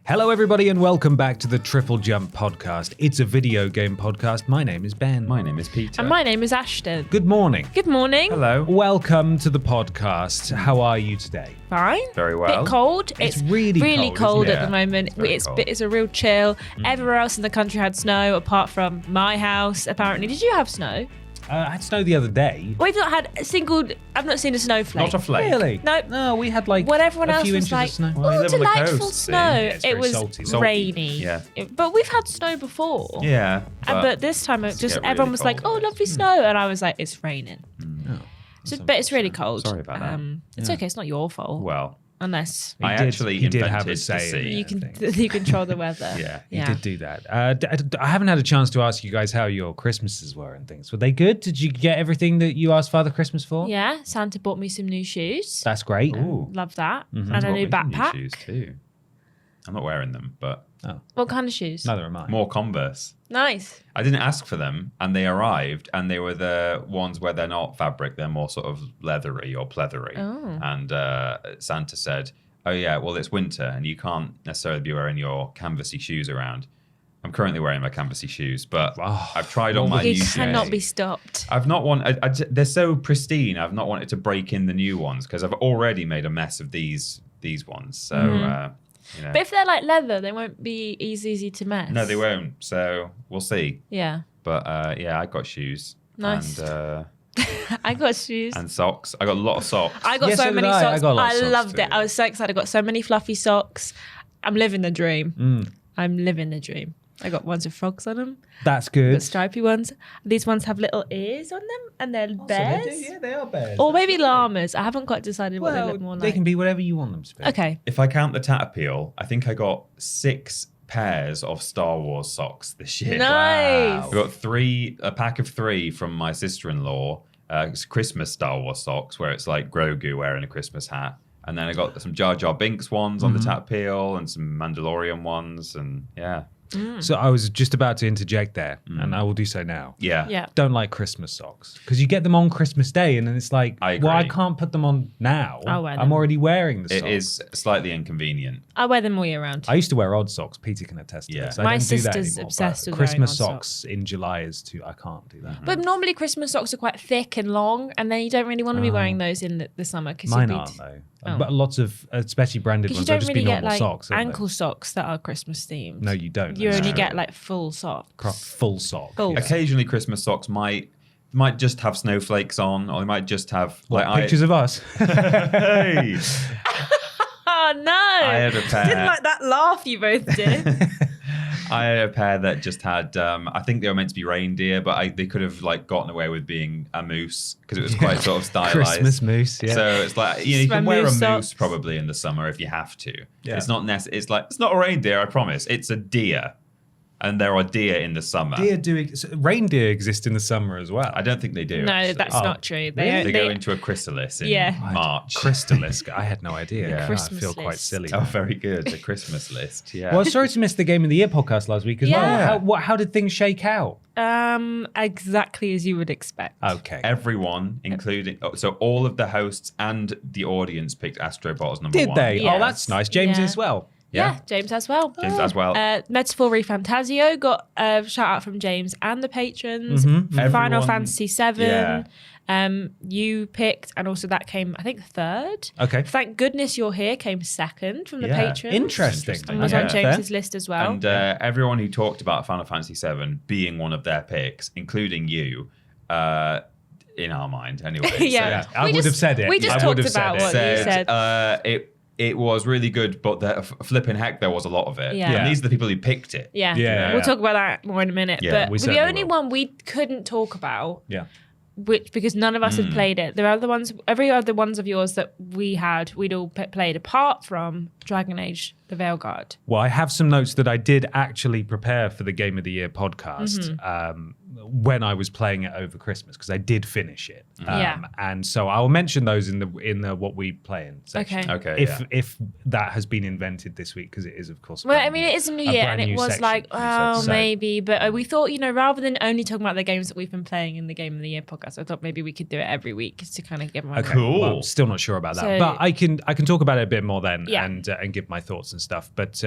Hello, everybody, and welcome back to the TripleJump podcast. It's a video game podcast. My name is Ben. My name is Peter. And my name is Ashton. Good morning. Good morning. Hello. Welcome to the podcast. How are you today? Fine. Very well. Bit cold. It's really cold, at isn't it? the moment. It's very cold. It's a real chill. Everywhere else in the country had snow, apart from my house. Apparently, did you have snow? I had snow the other day. We've not had a single. I've not seen a snowflake. Not a flake. Really? Nope. No, we had like When everyone a else few was inches like, of snow. Well, you oh, live on the delightful coast, see? snow. Yeah, it's it very was salty. rainy. Yeah. But we've had snow before. Yeah. But this time, it just get really everyone was like, cold. "Oh, lovely snow," and I was like, "It's raining." Oh. But it's really cold. Sorry about that. It's okay. It's not your fault. Well, Unless I did- actually he did invented have a the say in sea. it. you can things. you control the weather. Yeah. You did do that. I haven't had a chance to ask you guys how your Christmases were and things. Were they good? Did you get everything that you asked Father Christmas for? Yeah, Santa bought me some new shoes. That's great. Ooh. Love that. Mm-hmm. And a new Brought me some backpack. shoes too. I'm not wearing them, but What kind of shoes? Neither am I. more Converse. Nice. I didn't ask for them, and they arrived, and they were the ones where they're not fabric; they're more sort of leathery or pleathery. Oh. And Santa said, "Oh yeah, well it's winter, and you can't necessarily be wearing your canvassy shoes around." I'm currently wearing my canvassy shoes, but Oh, I've tried on my You new shoes. cannot be stopped. I've not they're so pristine. I've not wanted to break in the new ones because I've already made a mess of these ones. So you know, But if they're like leather, they won't be easy to mess. no, they won't. So we'll see. Yeah. But yeah, I got shoes. Nice. And I got shoes. and socks. I got a lot of socks. I got Yeah, so so did many I. I socks. got a lot of socks loved too, it. I was so excited. I got so many fluffy socks. I'm living the dream. I'm living the dream. I got ones with frogs on them. That's Got good. stripy ones. These ones have little ears on them, and they're bears. they are bears. Or maybe llamas. I haven't quite decided what they look more they like. can be whatever you want them to be. Okay. If I count the Tatapeel, I think I got 6 pairs of Star Wars socks this year. Nice. I got a pack of 3 from my sister-in-law. It's Christmas Star Wars socks where it's like Grogu wearing a Christmas hat. And then I got some Jar Jar Binks ones on the Tatapeel and some Mandalorian ones. And yeah. So I was just about to interject there, and I will do so now. Yeah. Yeah. Don't like Christmas socks because you get them on Christmas Day, and then it's like, I well, I agree. can't put them on now. I'll wear I'm them. already wearing the socks. It is slightly inconvenient. I wear them all year round. I used to wear odd socks. Peter can attest to Yeah. this. I My don't do that sister's anymore, obsessed but with wearing Christmas odd socks in July is too. I can't do that. But normally Christmas socks are quite thick and long, and then you don't really want to be wearing those in the summer. Cause Mine you'd be aren't though. Oh. But lots of, especially branded Because ones, you will don't just really be get normal like socks. aren't they? ankle socks that are Christmas themed. No, you don't. You That's only true. get like full socks. Full sock. Full. yeah. Occasionally, Christmas socks might just have snowflakes on, or they might just have What, like pictures of us. Hey, Oh no! I had a pair. Didn't like that laugh you both did. I had a pair that just had. I think they were meant to be reindeer, but they could have like gotten away with being a moose because it was quite sort of stylized. Christmas moose. Yeah. So it's like you Just can wear wear a moose moose socks. probably in the summer if you have to. Yeah. It's not it's like it's not a reindeer. I promise. It's a deer, and there are deer in the summer. Reindeer exist in the summer as well. I don't think they do. No, actually. that's Oh, not true. They go into a chrysalis in Yeah. March. Crystallis. I had no idea. Yeah. I Christmas feel quite list. silly. Oh, very good. The Christmas list. Yeah. Well, sorry to miss the Game of the Year podcast last week as Yeah. well. How did things shake out? Exactly as you would expect. Okay. Everyone, including so all of the hosts and the audience, picked Astrobot as number Did 1. they? Yes. Oh, that's nice. James Yeah. as well. Yeah, James as well. James as well. Metaphor Fantasio got a shout out from James and the patrons. Final Everyone- Fantasy 7. Yeah. You picked, and also that came, I think, third. Okay. Thank Goodness You're Here came second from the Yeah. patrons. Interesting. And was Yeah. on James's list as well. And everyone who talked about Final Fantasy VII being one of their picks, including you, in our mind anyway. Yeah. I We would have said it. We just I talked would have about what said you said. It was really good, but flipping heck, there was a lot of it. Yeah. And these are the people who picked it. Yeah. Yeah. We'll talk about that more in a minute. Yeah, but we the certainly only will. one we couldn't talk about, Yeah. which because none of us had played it, there are other ones, every other ones of yours that we'd all played apart from Dragon Age: The Veilguard. Well, I have some notes that I did actually prepare for the Game of the Year podcast. when I was playing it over Christmas, because I did finish it. Yeah. And so I'll mention those in the what we play in section. Okay. If that has been invented this week, because it is, of course. Well, I mean, it is a new year, and it was like, oh, maybe. But we thought, rather than only talking about the games that we've been playing in the Game of the Year podcast, I thought maybe we could do it every week just to kind of give my Cool. Well, I'm still not sure about that, So- but I can talk about it a bit more then, Yeah. and give my thoughts and stuff. But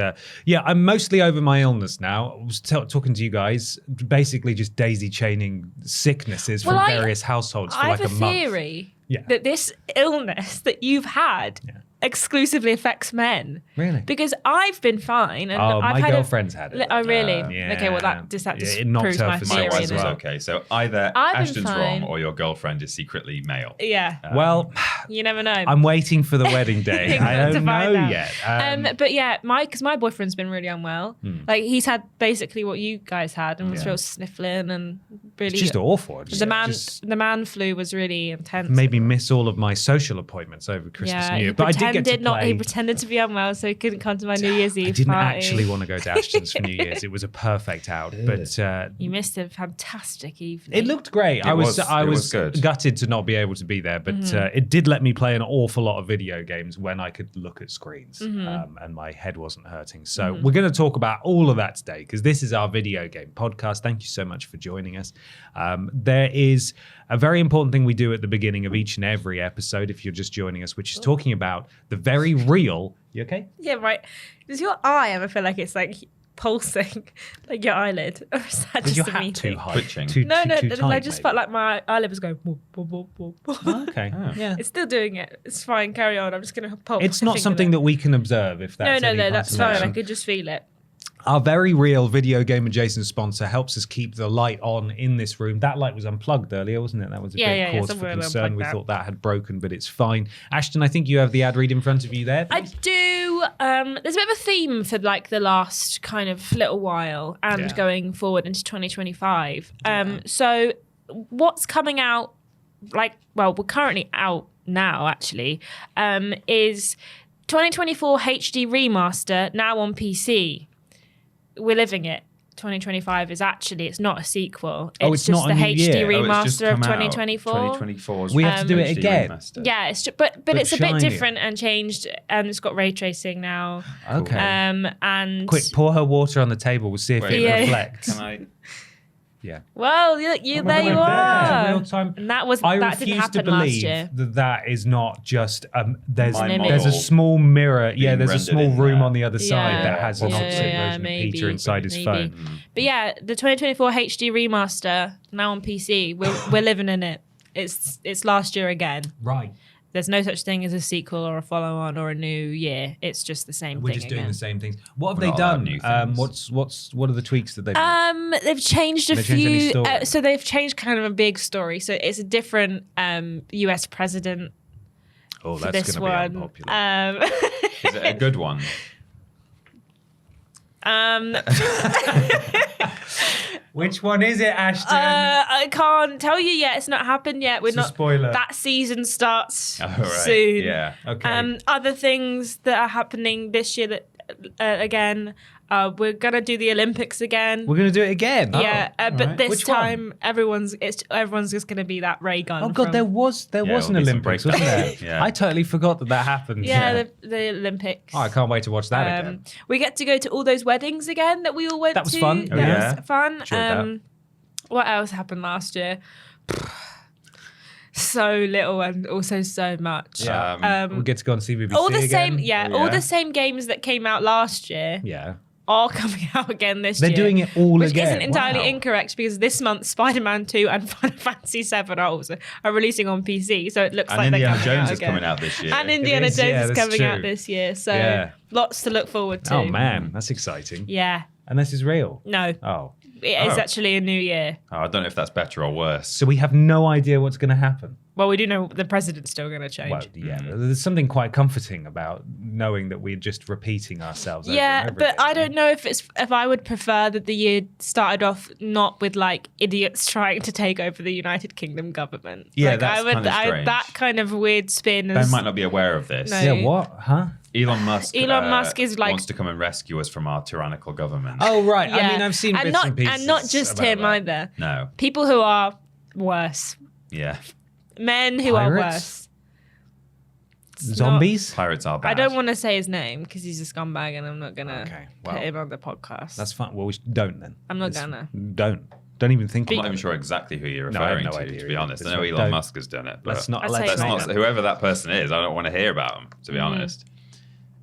I'm mostly over my illness now. I was talking to you guys, basically just daisy chaining sicknesses from various households for I like have a a month. theory Yeah. that this illness that you've had exclusively affects men. Really? Because I've been fine. And Oh, I've my had girlfriend's had it. Oh, really? Yeah. Okay, well, that just it knocked proves her my for My theory. wife as was well. okay. So either I've been Ashton's fine. wrong or your girlfriend is secretly male. Yeah. Well, You never know. I'm waiting for the wedding day. I To don't find know out. yet. But yeah, because my boyfriend's been really unwell. Like he's had basically what you guys had, and was real sniffling and really. It's just awful. The man flu was really intense. Made me miss all of my social appointments over Christmas and New Year. But I did get to play. He pretended to be unwell, so he couldn't come to my New Year's Eve I didn't party. actually want to go to Ashton's for New Year's. It was a perfect out, but You missed a fantastic evening. it looked great. I was it was good. gutted to not be able to be there, but Mm-hmm. it did let me play an awful lot of video games when I could look at screens, Mm-hmm. and my head wasn't hurting. So we're going to talk about all of that today, because this is our video game podcast. Thank you so much for joining us. There is a very important thing we do at the beginning of each and every episode, if you're just joining us, which is talking about the very real. You okay? Yeah, right. Does your eye ever feel like it's like pulsing, like your eyelid? Or is that Is just your a me hat too thing? high? Twitching. Too No, too I tight, just maybe? felt like my eyelid was going. Whoop, whoop, whoop, whoop. Oh, okay. Yeah. It's still doing it. It's fine. Carry on. I'm just gonna pulp. It's my not finger something there. that we can observe. If that's No, any that's fine. I consolation. could just feel it. Our very real video game adjacent sponsor helps us keep the light on in this room. That light was unplugged earlier, wasn't it? That was a big cause so for we'll concern. unplug We that. thought that had broken, but it's fine. Ashton, I think you have the ad read in front of you there. I do. There's a bit of a theme for like the last kind of little while and Yeah. going forward into 2025. So what's coming out? We're currently out now. Actually, is 2024 HD remaster now on PC. We're living it. 2025 is actually, it's not a sequel. Oh, It's it's just not the a new HD year. Oh, it's just remaster of come out. 2024. 2024's We have to do it HD again. remaster. Yeah, but it's a bit shinier. different and changed, and it's got ray tracing now. Okay. And Quick, pour her water on the table. We'll see if Wait, it Yeah. reflects. Can I? Yeah. well, there my you God, are. real time. And that I didn't refuse to happen last believe year. that is not just there's My there's a model small mirror. Yeah, being there's a rendered small in room there. on the other side Yeah. that has an Yeah, opposite yeah, version maybe, of Peter inside his maybe. phone. But yeah, the 2024 HD remaster now on PC. We're living in it. It's last year again. Right. There's no such thing as a sequel or a follow-on or a new year. It's just the same We're thing just doing again. the same things. What have We're they not allowed done? new things. What are the tweaks that they've made? They've changed a They changed any few. story? So they've changed kind of a big story. So it's a different US president Oh, for that's this going to be one. unpopular. Is it a good one? Which one is it, Ashton? I can't tell you yet. It's not happened yet. We're It's a not. spoiler. That season starts Oh, right. soon. Yeah. Okay. Other things that are happening this year that again, we're gonna do the Olympics again. We're going to do it again. Yeah, Oh, but alright. this Which one? time everyone's just gonna be that ray gun. Oh God, from- there was an it'll be some Olympics, wasn't there? breakdancing. Yeah. I totally forgot that happened. Yeah, the Olympics. Oh, I can't wait to watch that again. We get to go to all those weddings again that we all went to. That was fun. Oh, That yeah. was fun. Enjoyed that. What else happened last year? So little and also so much. Yeah. We get to go and see BBC All the again. same, Oh, all yeah. the same games that came out last year Yeah. are coming out again this They're year. doing it all which again. isn't entirely Wow. incorrect because this month Spider-Man 2 and Final Fantasy 7 are releasing on PC, so it looks And like Indiana they're coming Jones out is again. coming out this year. And Indiana is, Jones yeah, is that's coming out true. this year, so Yeah. lots to look forward to. Oh man, that's exciting. Yeah. And this is real. No, Oh. it is Oh. actually a new year. Oh, I don't know if that's better or worse. So we have no idea what's going to happen. Well, we do know the president's still going to change. Well, yeah, there's something quite comforting about knowing that we're just repeating ourselves. over Yeah, and over but again, I right? don't know if I would prefer that the year started off not with like idiots trying to take over the United Kingdom government. Yeah, like, that's kinda strange. that kind of weird spin. Ben might not be aware of this. No. Yeah, what? Huh? Elon Musk is like wants to come and rescue us from our tyrannical government. Oh, right. Yeah. I mean, I've seen bits and pieces. And not just about him that. either. No. People who are worse. Yeah. Men who are Pirates? worse. Zombies? Pirates are bad. I don't want to say his name because he's a scumbag and I'm not going to Okay, put well, him on the podcast. That's fine. Well, don't then. I'm not gonna. Don't even think I'm about not even it. sure exactly who you're No, I have referring no to idea be either. honest. I It's know not- Elon don't- Musk has done it. But Let's not. I'd Let's say let's no. not. not, whoever that person is, I don't want to hear about him, to be honest.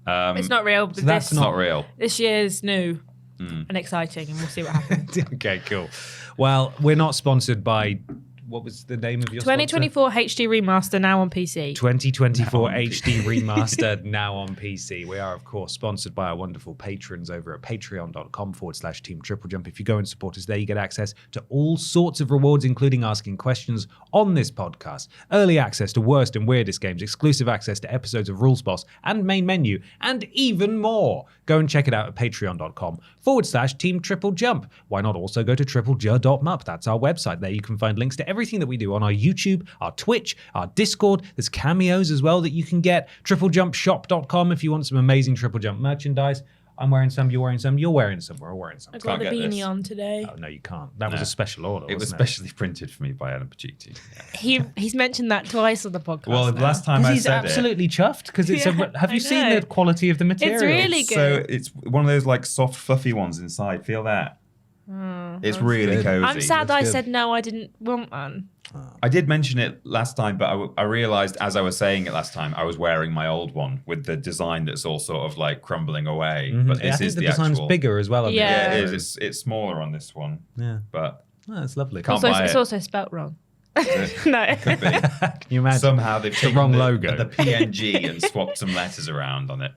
It's not real, but So that's this, It's not real. this year's new and exciting, and we'll see what happens. Okay, cool. Well, we're not sponsored by. What was the name of your 2024 HD remaster now on PC. 2024 Now on HD remastered now on PC. We are, of course, sponsored by our wonderful patrons over at patreon.com/Team TripleJump. If you go and support us there, you get access to all sorts of rewards, including asking questions on this podcast, early access to worst and weirdest games, exclusive access to episodes of Rules Boss and Main Menu, and even more. Go and check it out at patreon.com/Team TripleJump. Why not also go to triplej.mup? That's our website. There you can find links to everything that we do on our YouTube, our Twitch, our Discord. There's cameos as well that you can get. TripleJumpShop.com if you want some amazing Triple Jump merchandise. I'm wearing some, you're wearing some, you're wearing some, we're all wearing some. I got the Can't get beanie this. on today. Oh, no, you can't. That was No. a special order, It was wasn't it? specially printed for me by Ellen Pacitti. Yeah. He's mentioned that twice on the podcast. Well, now. last time I He's said absolutely chuffed because it's Yeah, have you I seen know. the quality of the material? really it, good. so it's one of those like soft, fluffy ones inside. Feel that? It's really good. cozy. I'm sad That's I good. said no, I didn't want one. I did mention it last time, but I realized as I was saying it last time, I was wearing my old one with the design that's all sort of like crumbling away. But I this think is the the design's actual. bigger as well. on Yeah. Yeah, the it is. It's smaller on this one, Yeah, but oh, that's lovely. Can't Also, buy it's it. also spelt wrong. No. could be. Can you imagine? Somehow they've taken wrong logo. the PNG and swapped some letters around on it.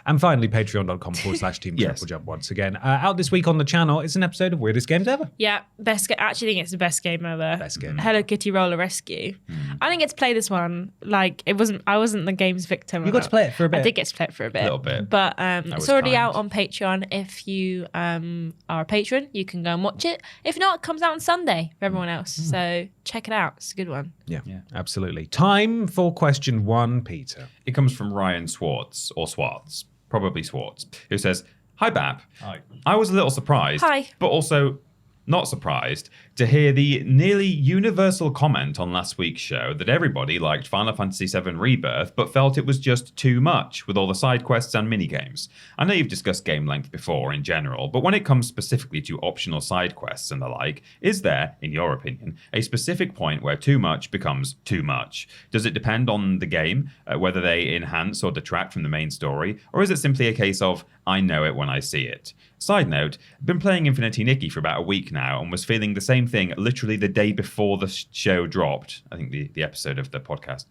And finally, patreon.com/Team Yes. TripleJump once again. Out this week on the channel, it's an episode of Weirdest Games Ever. Yeah, best. Actually, think it's the best game ever. Best game. Hello Kitty Roller Rescue. I didn't get to play this one. Like it wasn't. I wasn't the game's victim. You got to play it for a bit. I did get to play it for a bit. Little bit. But was it's already kind. out on Patreon. If you are a patron, you can go and watch it. If not, it comes out on Sunday for everyone else. So check it out. It's a good one. Yeah, absolutely. Time for question 1, Peter. It comes from Ryan Swartz, or Swartz, probably Swartz, who says, "Hi, Bab. Hi. I was a little surprised, Hi. but also not surprised to hear the nearly universal comment on last week's show that everybody liked Final Fantasy VII Rebirth, but felt it was just too much with all the side quests and minigames. I know you've discussed game length before in general, but when it comes specifically to optional side quests and the like, is there, in your opinion, a specific point where too much becomes too much? Does it depend on the game, whether they enhance or detract from the main story, or is it simply a case of, I know it when I see it? Side note, I've been playing Infinity Nikki for about a week now and was feeling the same thing literally the day before the show dropped. I think the episode of the podcast.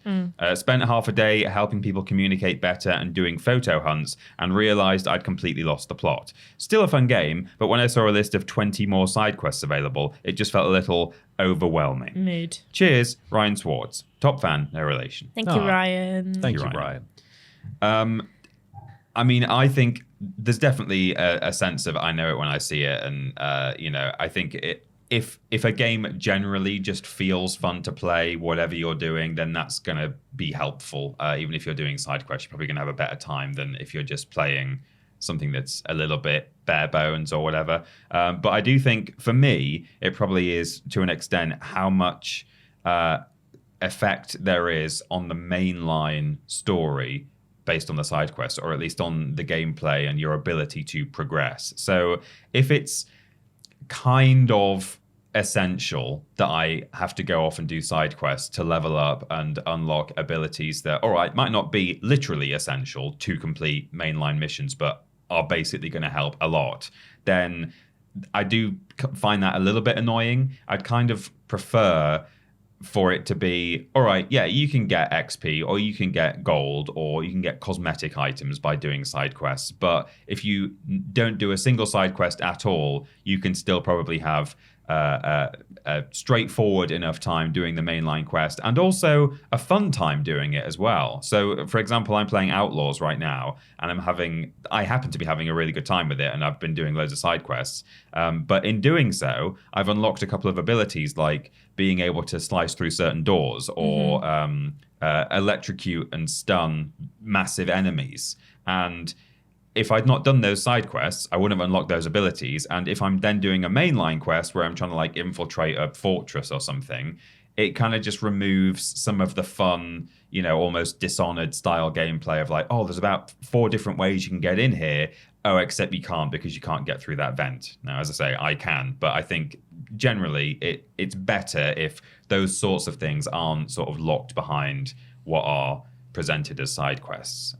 Spent half a day helping people communicate better and doing photo hunts and realized I'd completely lost the plot. Still a fun game, but when I saw a list of 20 more side quests available, it just felt a little overwhelming. Mood. Cheers, Ryan Swartz. Top fan, no relation. Thank you, Oh. Ryan. Thank you, Ryan. Brian. I mean, I think there's definitely a sense of I know it when I see it, and I think if a game generally just feels fun to play, whatever you're doing, then that's going to be helpful. Even if you're doing side quests, you're probably going to have a better time than if you're just playing something that's a little bit bare bones or whatever. But I do think for me, it probably is to an extent how much effect there is on the mainline story based on the side quests, or at least on the gameplay and your ability to progress. So if it's kind of essential that I have to go off and do side quests to level up and unlock abilities that, all right, might not be literally essential to complete mainline missions, but are basically going to help a lot, then I do find that a little bit annoying. I'd kind of prefer for it to be, all right, yeah, you can get XP or you can get gold or you can get cosmetic items by doing side quests. But if you don't do a single side quest at all, you can still probably have a straightforward enough time doing the mainline quest and also a fun time doing it as well. So, for example, I'm playing Outlaws right now and I happen to be having a really good time with it and I've been doing loads of side quests. But in doing so, I've unlocked a couple of abilities like being able to slice through certain doors or electrocute and stun massive enemies. And if I'd not done those side quests, I wouldn't have unlocked those abilities. And if I'm then doing a mainline quest where I'm trying to like infiltrate a fortress or something, it kind of just removes some of the fun, you know, almost Dishonored style gameplay of like, oh, there's about 4 different ways you can get in here. Oh, except you can't because you can't get through that vent. Now, as I say, I can, but I think generally it's better if those sorts of things aren't sort of locked behind what are presented as side quests.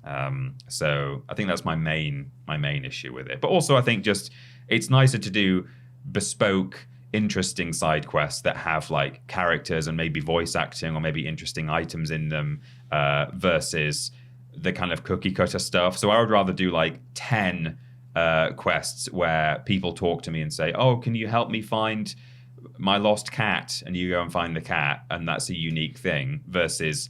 So I think that's my main issue with it. But also I think just it's nicer to do bespoke, interesting side quests that have like characters and maybe voice acting or maybe interesting items in them versus the kind of cookie cutter stuff. So I would rather do like 10 quests where people talk to me and say, oh, can you help me find my lost cat? And you go and find the cat, and that's a unique thing, versus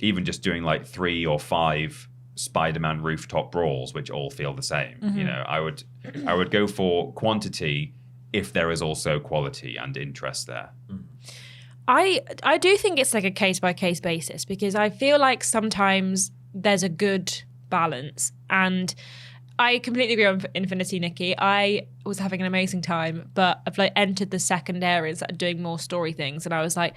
even just doing like 3 or 5 Spider-Man rooftop brawls, which all feel the same. You know, I would go for quantity if there is also quality and interest there. I do think it's like a case-by-case basis, because I feel like sometimes there's a good balance. And I completely agree on Infinity, Nikki. I was having an amazing time, but I've like entered the second areas that are doing more story things, and I was like,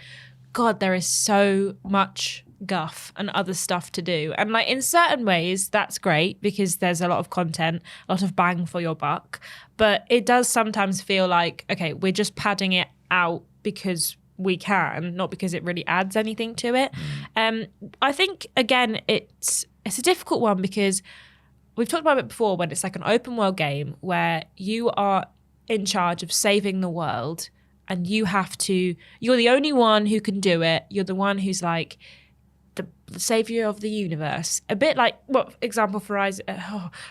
God, there is so much guff and other stuff to do. And like in certain ways, that's great because there's a lot of content, a lot of bang for your buck. But it does sometimes feel like, okay, we're just padding it out because we can, not because it really adds anything to it. I think, again, it's a difficult one because we've talked about it before when it's like an open world game where you are in charge of saving the world and you're the only one who can do it. You're the one who's like the savior of the universe. A bit like, example for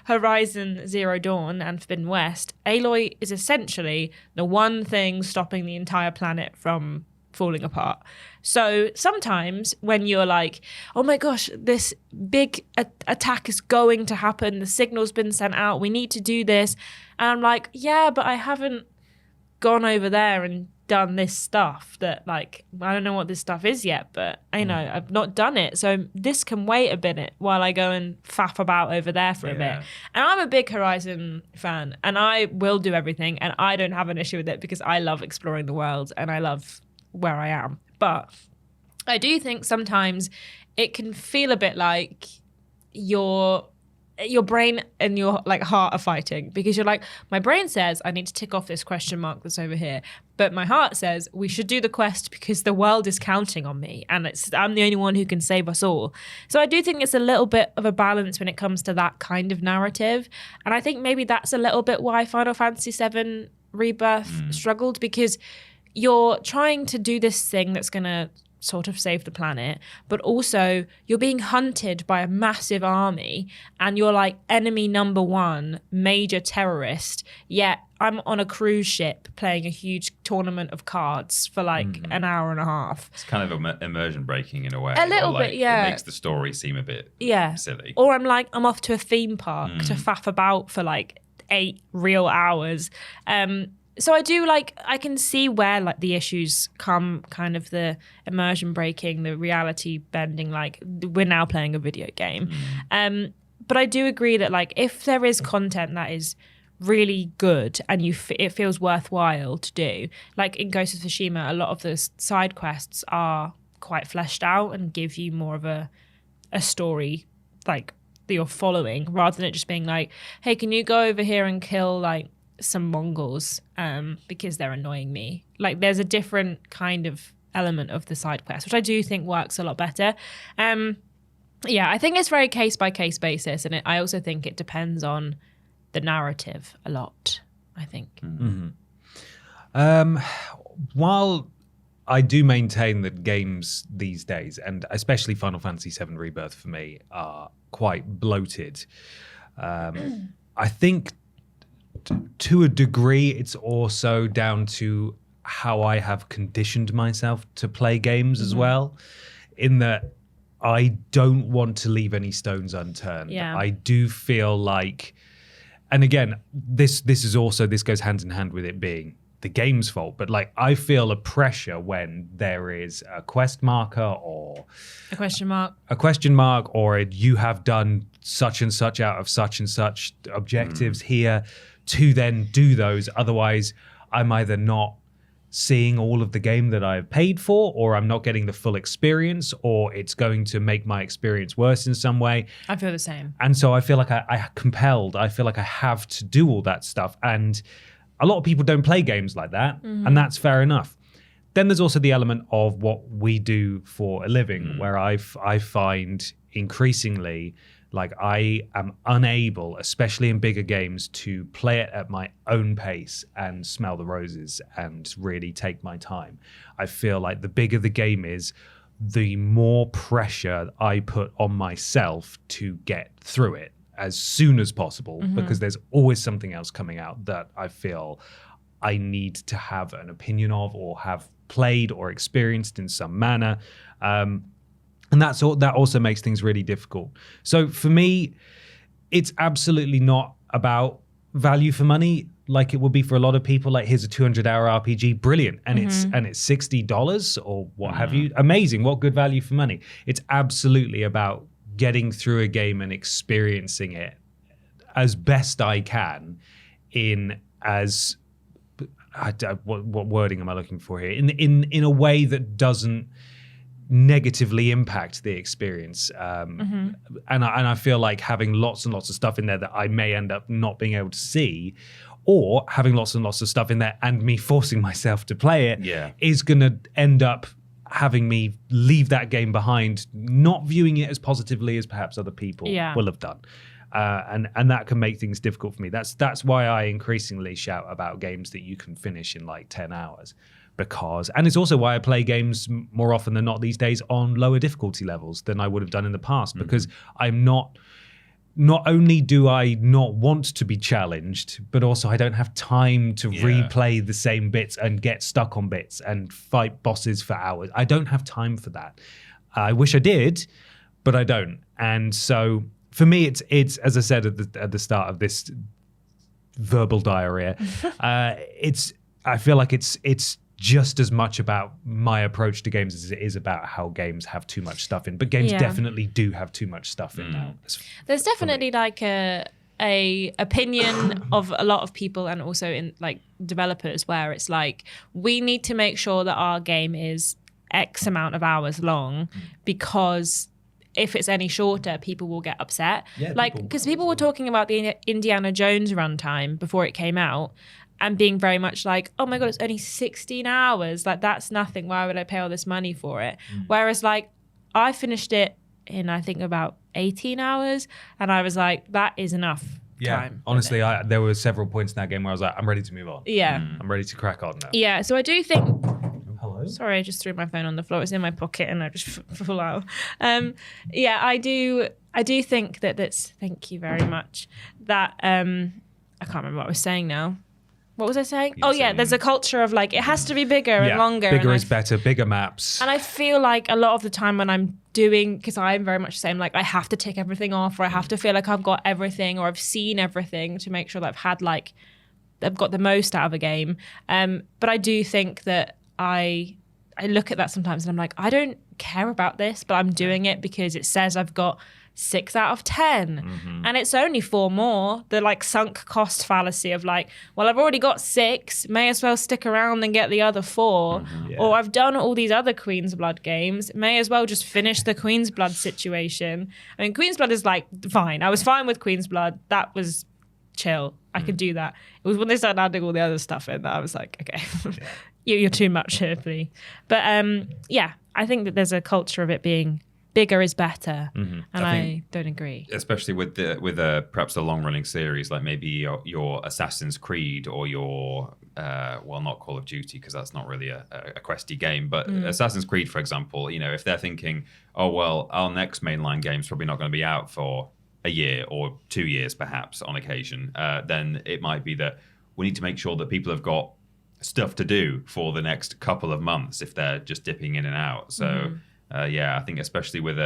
Horizon Zero Dawn and Forbidden West, Aloy is essentially the one thing stopping the entire planet from falling apart. So sometimes when you're like, oh my gosh, this big attack is going to happen, the signal's been sent out, we need to do this, and I'm like, yeah, but I haven't gone over there and done this stuff that, like, I don't know what this stuff is yet, but you know, I've not done it, so this can wait a bit while I go and faff about over there for a bit. And I'm a big Horizon fan, and I will do everything, and I don't have an issue with it because I love exploring the world and I love where I am. But I do think sometimes it can feel a bit like your brain and your like heart are fighting, because you're like, my brain says I need to tick off this question mark that's over here, but my heart says we should do the quest because the world is counting on me and I'm the only one who can save us all. So I do think it's a little bit of a balance when it comes to that kind of narrative, and I think maybe that's a little bit why Final Fantasy VII Rebirth struggled, because you're trying to do this thing that's going to sort of save the planet, but also you're being hunted by a massive army and you're like enemy number 1, major terrorist, yet I'm on a cruise ship playing a huge tournament of cards for like an hour and a half. It's kind of immersion breaking in a way. A little bit, yeah. It makes the story seem a bit silly. Or I'm off to a theme park to faff about for like 8 real hours. So I can see where like the issues come, kind of the immersion breaking, the reality bending, like we're now playing a video game. But I do agree that like if there is content that is really good and it feels worthwhile to do, like in Ghost of Tsushima, a lot of the side quests are quite fleshed out and give you more of a story like that you're following, rather than it just being like, hey, can you go over here and kill like some Mongols because they're annoying me. Like there's a different kind of element of the side quest, which I do think works a lot better. I think it's very case by case basis, and I also think it depends on the narrative a lot, I think. While I do maintain that games these days, and especially Final Fantasy VII Rebirth for me, are quite bloated, I think to a degree, it's also down to how I have conditioned myself to play games as well, in that I don't want to leave any stones unturned. Yeah. I do feel like, and again, this goes hand in hand with it being the game's fault, but like I feel a pressure when there is a quest marker or A question mark. or you have done such and such out of such and such objectives here to then do those. Otherwise, I'm either not seeing all of the game that I've paid for, or I'm not getting the full experience, or it's going to make my experience worse in some way. I feel the same. And so I feel like I feel like I have to do all that stuff. And a lot of people don't play games like that, and that's fair enough. Then there's also the element of what we do for a living, where I find increasingly like I am unable, especially in bigger games, to play it at my own pace and smell the roses and really take my time. I feel like the bigger the game is, the more pressure I put on myself to get through it as soon as possible, because there's always something else coming out that I feel I need to have an opinion of or have played or experienced in some manner. And that also makes things really difficult. So for me, it's absolutely not about value for money like it would be for a lot of people. Like, here's a 200-hour RPG, brilliant, and it's $60 or what have you. Amazing, what good value for money. It's absolutely about getting through a game and experiencing it as best I can in as what wording am I looking for here? In a way that doesn't negatively impact the experience. And I feel like having lots and lots of stuff in there that I may end up not being able to see, or having lots and lots of stuff in there and me forcing myself to play it is going to end up having me leave that game behind, not viewing it as positively as perhaps other people will have done. And that can make things difficult for me. That's why I increasingly shout about games that you can finish in like 10 hours. And it's also why I play games more often than not these days on lower difficulty levels than I would have done in the past, because I'm not only do I not want to be challenged, but also I don't have time to replay the same bits and get stuck on bits and fight bosses for hours. I don't have time for that. I wish I did, but I don't. And so for me, it's as I said at the start of this verbal diarrhea, I feel like it's just as much about my approach to games as it is about how games have too much stuff in. But games definitely do have too much stuff in now. There's definitely like a opinion of a lot of people, and also in like developers, where it's like, we need to make sure that our game is X amount of hours long, because if it's any shorter, people will get upset. Like, because people were talking about the Indiana Jones runtime before it came out, and being very much like, oh my God, it's only 16 hours. Like, that's nothing. Why would I pay all this money for it? Whereas like, I finished it in, I think, about 18 hours. And I was like, that is enough time. Honestly, there were several points in that game where I was like, I'm ready to move on. I'm ready to crack on now. Yeah, so I do think... Hello? Sorry, I just threw my phone on the floor. It's in my pocket and I just fell out. I do think that's... Thank you very much. That... I can't remember what I was saying now. What was I saying? There's a culture of like, it has to be bigger and longer. Bigger is better, bigger maps. And I feel like a lot of the time when I'm doing, because I'm very much the same, like I have to tick everything off, or I have to feel like I've got everything, or I've seen everything to make sure that I've got the most out of a game. But I do think that I look at that sometimes and I'm like, I don't care about this, but I'm doing it because it says I've got 6 out of 10 and it's only 4 more. The like sunk cost fallacy of like, well, I've already got 6, may as well stick around and get the other 4. Or I've done all these other Queen's Blood games, may as well just finish the Queen's Blood situation. I mean, Queen's Blood is like fine. I was fine with Queen's Blood. That was chill. I could do that. It was when they started adding all the other stuff in that I was like, okay, you're too much here, please. But I think that there's a culture of it being bigger is better, and I don't agree. Especially with perhaps a long-running series like maybe your Assassin's Creed or your not Call of Duty, because that's not really a questy game, but Assassin's Creed, for example, if they're thinking, oh well, our next mainline game's probably not going to be out for a year or 2 years perhaps on occasion, then it might be that we need to make sure that people have got stuff to do for the next couple of months if they're just dipping in and out. So I think especially with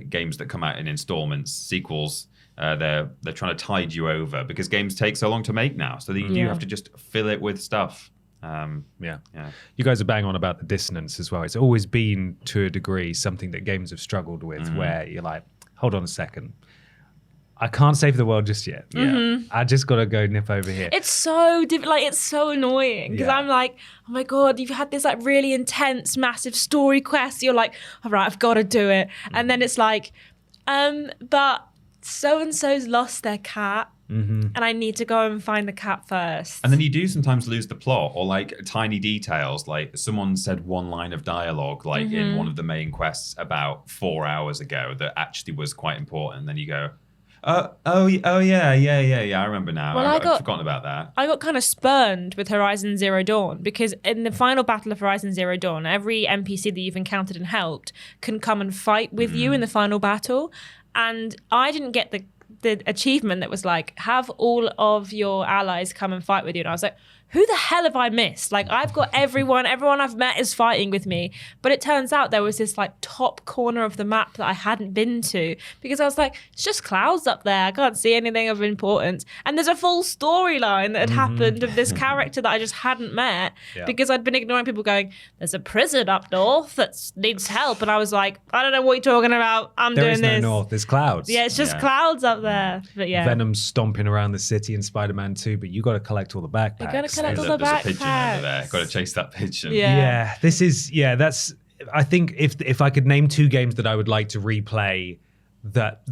games that come out in installments, sequels They're trying to tide you over because games take so long to make now. So you have to just fill it with stuff. Yeah. You guys are bang on about the dissonance as well. It's always been, to a degree, something that games have struggled with, where you're like, hold on a second. I can't save the world just yet. I just got to go nip over here. It's so it's so annoying because I'm like, oh my God, you've had this like really intense, massive story quest. You're like, all right, I've got to do it. And then it's like, but so-and-so's lost their cat. And I need to go and find the cat first. And then you do sometimes lose the plot or like tiny details. Like someone said one line of dialogue like in one of the main quests about 4 hours ago that actually was quite important. And then you go, oh yeah. I remember now. Well, I've forgotten about that. I got kind of spurned with Horizon Zero Dawn because in the final battle of Horizon Zero Dawn, every NPC that you've encountered and helped can come and fight with you in the final battle. And I didn't get the achievement that was like, have all of your allies come and fight with you. And I was like, who the hell have I missed? Like, I've got everyone I've met is fighting with me. But it turns out there was this like top corner of the map that I hadn't been to because I was like, it's just clouds up there. I can't see anything of importance. And there's a full storyline that had happened of this character that I just hadn't met because I'd been ignoring people going, there's a prison up north that needs help. And I was like, I don't know what you're talking about. There doing is this. no north, there's clouds. Yeah, it's just clouds up there. But yeah. Venom's stomping around the city in Spider-Man 2, but you got to collect all the backpacks. You got to collect all the There's a pigeon backpacks. over there. Got to chase that pigeon. Yeah. This is that's. I think if I could name 2 games that I would like to replay, that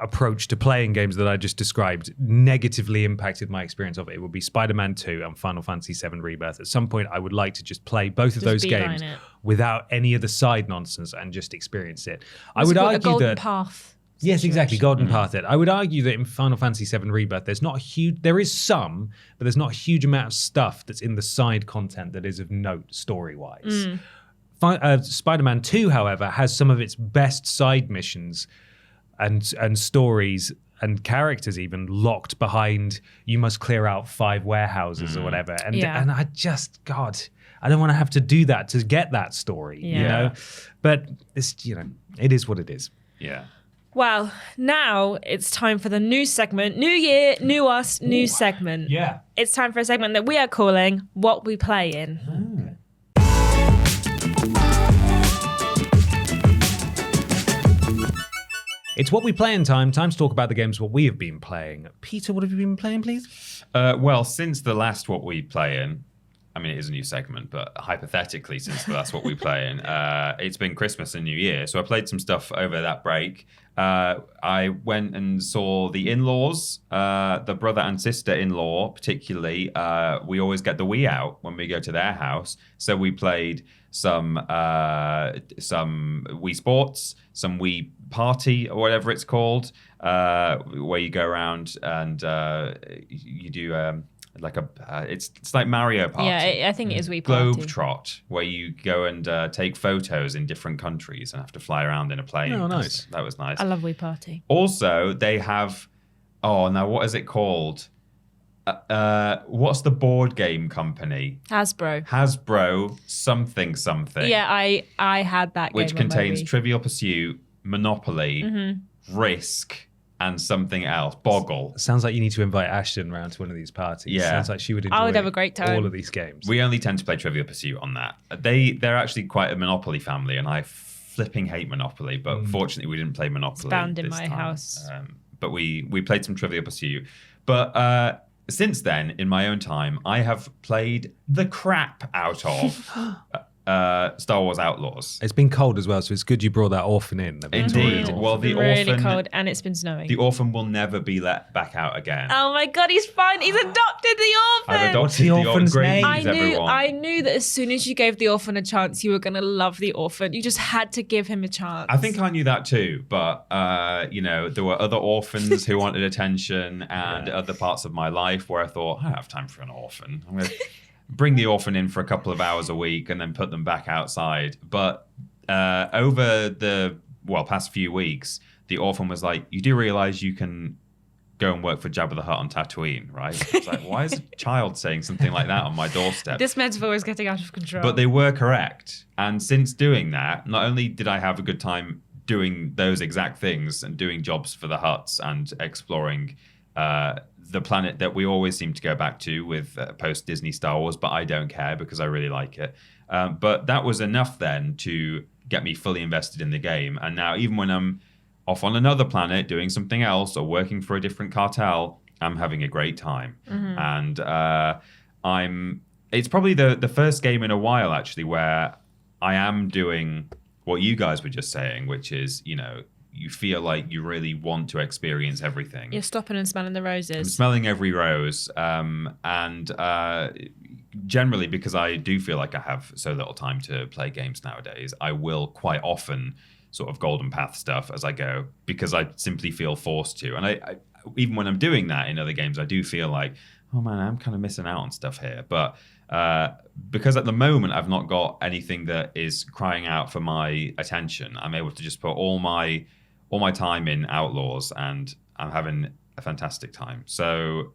approach to playing games that I just described negatively impacted my experience of it, would be Spider-Man 2 and Final Fantasy VII Rebirth. At some point, I would like to just play both of those games without any of the side nonsense and just experience it. I would argue a golden that. path. Yes, exactly. Golden Path. I would argue that in Final Fantasy VII Rebirth, there is some, but there's not a huge amount of stuff that's in the side content that is of note story-wise. Spider-Man 2, however, has some of its best side missions and stories and characters even locked behind, you must clear out 5 warehouses or whatever. And I just, God, I don't want to have to do that to get that story, you know? But it's, it is what it is. Yeah. Well, now it's time for the new segment. New year, new us, new segment. Yeah. It's time for a segment that we are calling What We Playin. It's What We Playin time. Time to talk about the games what we have been playing. Peter, what have you been playing, please? Well, since the last What We Playin, I mean, it is a new segment, but hypothetically, since that's what we play in, it's been Christmas and New Year. So I played some stuff over that break. I went and saw the in-laws, the brother and sister-in-law, particularly. We always get the Wii out when we go to their house. So we played some Wii Sports, some Wii Party, or whatever it's called, where you go around and you do... it's like Mario Party. Yeah, I think it is Wii Party. Globetrot, where you go and take photos in different countries and have to fly around in a plane. Oh, nice. That was nice. I love Wii Party. Also, they have... Oh, now what is it called? What's the board game company? Hasbro something. Yeah, I had that game which on contains my Wii. Trivial Pursuit, Monopoly, Risk, and something else. Boggle. Sounds like you need to invite Ashton round to one of these parties. Yeah. Sounds like she would enjoy I would have a great time. all of these games. We only tend to play Trivial Pursuit on that. They're actually quite a Monopoly family, and I flipping hate Monopoly, but fortunately we didn't play Monopoly. It's banned in this my time. house. But we played some Trivial Pursuit. But since then, in my own time, I have played the crap out of Star Wars Outlaws. It's been cold as well, so it's good you brought that orphan in. Indeed. Well, the really orphan... cold, and it's been snowing. The orphan will never be let back out again. Oh my God, he's fine. He's adopted the orphan. I've adopted The the orphan's orphan. name. I knew that as soon as you gave the orphan a chance, you were going to love the orphan. You just had to give him a chance. I think I knew that too, but there were other orphans who wanted attention, and other parts of my life where I thought, I don't have time for an orphan. I'm going to bring the orphan in for a couple of hours a week and then put them back outside. But over the past few weeks, the orphan was like, you do realize you can go and work for Jabba the Hutt on Tatooine, right? It's like, why is a child saying something like that on my doorstep? This metaphor is getting out of control. But they were correct. And since doing that, not only did I have a good time doing those exact things and doing jobs for the huts and exploring the planet that we always seem to go back to with post-Disney Star Wars, but I don't care because I really like it. But that was enough then to get me fully invested in the game. And now even when I'm off on another planet doing something else or working for a different cartel, I'm having a great time. And it's probably the first game in a while actually where I am doing what you guys were just saying, which is, you feel like you really want to experience everything. You're stopping and smelling the roses. I'm smelling every rose. Generally, because I do feel like I have so little time to play games nowadays, I will quite often sort of golden path stuff as I go because I simply feel forced to. And I even when I'm doing that in other games, I do feel like, oh man, I'm kind of missing out on stuff here. But because at the moment I've not got anything that is crying out for my attention, I'm able to just put all my time in Outlaws, and I'm having a fantastic time. So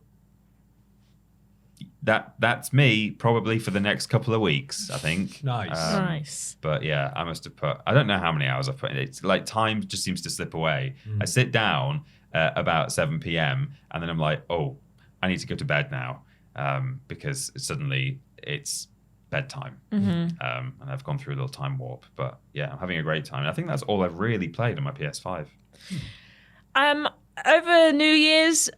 that's me probably for the next couple of weeks, I think. Nice. Nice. But yeah, I must have I don't know how many hours I've put in. It's like time just seems to slip away. I sit down about 7 p.m. and then I'm like, oh, I need to go to bed now because suddenly it's bedtime. And I've gone through a little time warp. But yeah, I'm having a great time. And I think that's all I've really played on my PS5. Over New Year's,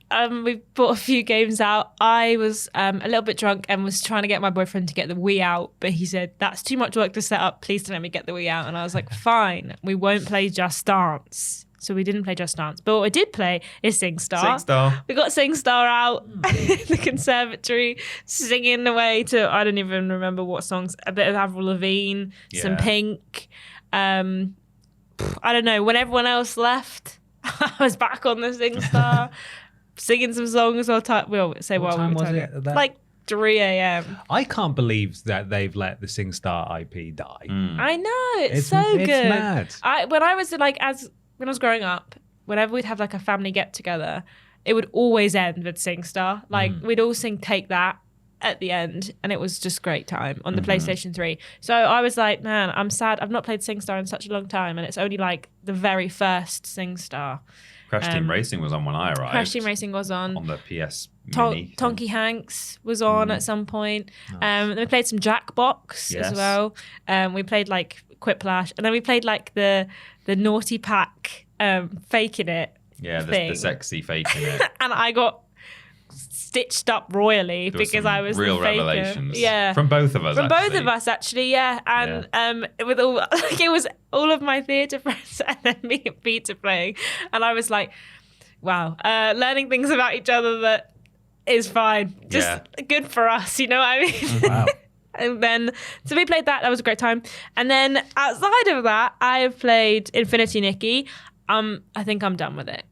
we brought a few games out. I was a little bit drunk and was trying to get my boyfriend to get the Wii out, but he said, that's too much work to set up. Please don't let me get the Wii out. And I was like, fine, we won't play Just Dance. So we didn't play Just Dance. But what we did play is SingStar. SingStar. We got SingStar out in the conservatory, singing away to, I don't even remember what songs, a bit of Avril Lavigne, some Pink. I don't know, when everyone else left, I was back on the SingStar, singing some songs. We'll say what time was it? Like 3 a.m. I can't believe that they've let the SingStar IP die. I know, it's so good. It's mad. When I was growing up, whenever we'd have like a family get together, it would always end with SingStar. Like we'd all sing Take That at the end, and it was just great time on the PlayStation 3. So I was like, man, I'm sad. I've not played SingStar in such a long time, and it's only like the very first SingStar. Crash Team Racing was on when I arrived. Crash Team Racing was on the PS Mini. Tonky Hanks was on at some point. Nice. Then we played some Jackbox as well. We played like Quiplash, and then we played like the Naughty Pack Faking It. Yeah, the sexy Faking It. And I got stitched up royally because I was real the faker. revelations. Yeah, from both of us. Both of us actually. Yeah, and with all like it was all of my theatre friends and then me and Peter playing, and I was like, wow, learning things about each other that is fine, just good for us. You know what I mean? Wow. And then, so we played that. That was a great time. And then outside of that, I have played Infinity Nikki. I think I'm done with it.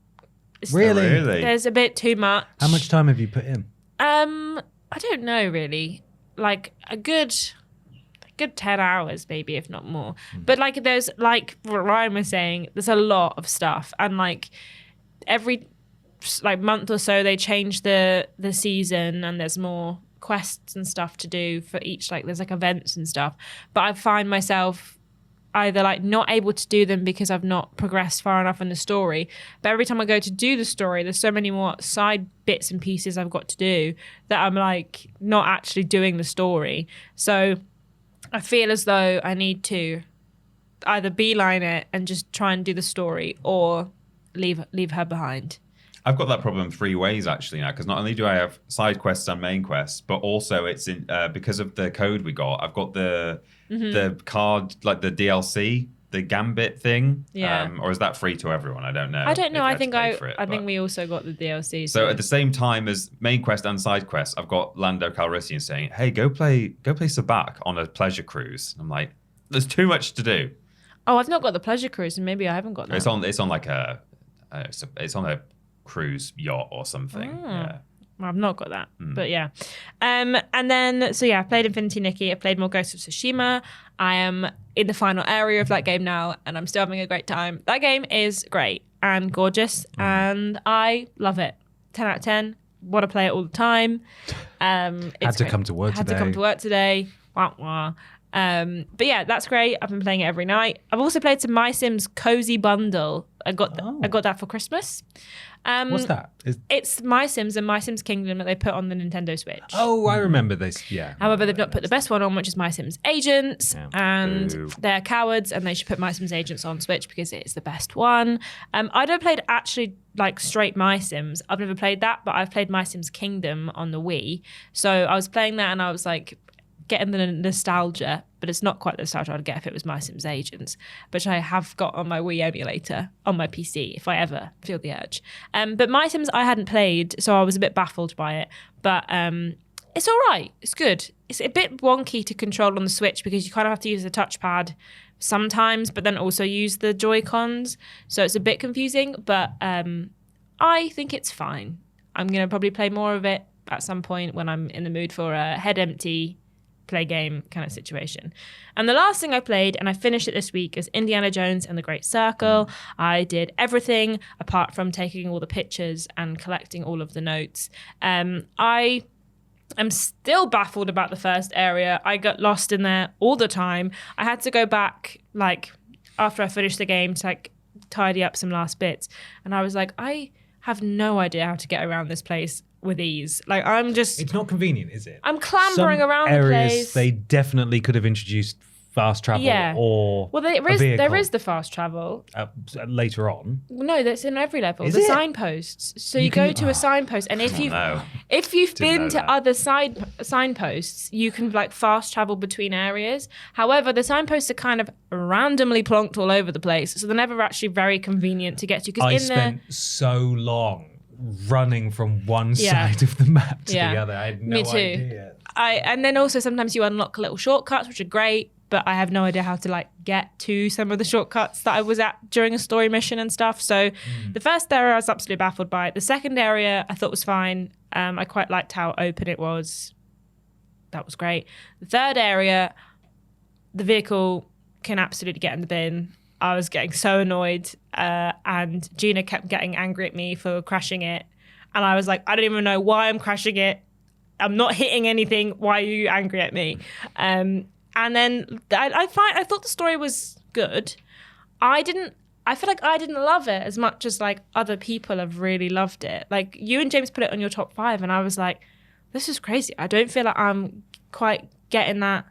Really? There's a bit too much. How much time have you put in? I don't know really. Like a good 10 hours maybe, if not more. But like there's like what Ryan was saying, there's a lot of stuff, and like every like month or so they change the season, and there's more quests and stuff to do for each, like there's like events and stuff. But I find myself either like not able to do them because I've not progressed far enough in the story, but every time I go to do the story, there's so many more side bits and pieces I've got to do that I'm like not actually doing the story. So I feel as though I need to either beeline it and just try and do the story, or leave her behind. I've got that problem 3 ways actually now, because not only do I have side quests and main quests, but also it's in because of the code we got. I've got the card, like the DLC, the Gambit thing. Yeah. Or is that free to everyone? I don't know. I don't know. I think I think we also got the DLC. So at the same time as main quest and side quest, I've got Lando Calrissian saying, "Hey, go play Sabacc on a pleasure cruise." I'm like, there's too much to do. Oh, I've not got the pleasure cruise, and maybe I haven't got that. It's on like it's on a cruise yacht or something. Yeah. Well, I've not got that, but yeah. And then, so yeah, I played Infinity Nikki. I played more Ghost of Tsushima. I am in the final area of that game now, and I'm still having a great time. That game is great and gorgeous, and I love it. 10 out of 10. Want to play it all the time. Had to come to work today. Wah, wah. But yeah, that's great. I've been playing it every night. I've also played some My Sims Cozy Bundle. I got that for Christmas. What's that? It's My Sims and My Sims Kingdom that they put on the Nintendo Switch. Oh, I remember this. Yeah. However, they've not put the best one on, which is My Sims Agents, and Boo. they're cowards, and they should put My Sims Agents on Switch because it is the best one. I don't played actually like straight My Sims. I've never played that, but I've played My Sims Kingdom on the Wii. So I was playing that, and I was like getting the nostalgia, but it's not quite the nostalgia I'd get if it was My Sims Agents, which I have got on my Wii emulator on my PC if I ever feel the urge. But My Sims I hadn't played, so I was a bit baffled by it. But it's all right. It's good. It's a bit wonky to control on the Switch because you kind of have to use the touchpad sometimes, but then also use the Joy-Cons. So it's a bit confusing, but I think it's fine. I'm going to probably play more of it at some point when I'm in the mood for a head empty play game kind of situation. And the last thing I played, and I finished it this week, is Indiana Jones and the Great Circle. I did everything apart from taking all the pictures and collecting all of the notes. I am still baffled about the first area. I got lost in there all the time. I had to go back like after I finished the game to like tidy up some last bits, and I was like, I have no idea how to get around this place with ease. Like It's not convenient, is it? I'm clambering around the place. They definitely could have introduced fast travel or there is the fast travel later on. No, that's in every level. Is the it? Signposts. So you go to a signpost, and if you've been to other signposts, you can like fast travel between areas. However, the signposts are kind of randomly plonked all over the place, so they're never actually very convenient to get to. I spent so long running from one side of the map to the other. I had no idea. And then also sometimes you unlock little shortcuts, which are great, but I have no idea how to like get to some of the shortcuts that I was at during a story mission and stuff. So the first area I was absolutely baffled by. The second area I thought was fine. I quite liked how open it was. That was great. The third area, the vehicle can absolutely get in the bin. I was getting so annoyed, and Gina kept getting angry at me for crashing it. And I was like, I don't even know why I'm crashing it. I'm not hitting anything. Why are you angry at me? And then I thought the story was good. I feel like I didn't love it as much as like other people have really loved it. Like you and James put it on your top 5, and I was like, this is crazy. I don't feel like I'm quite getting that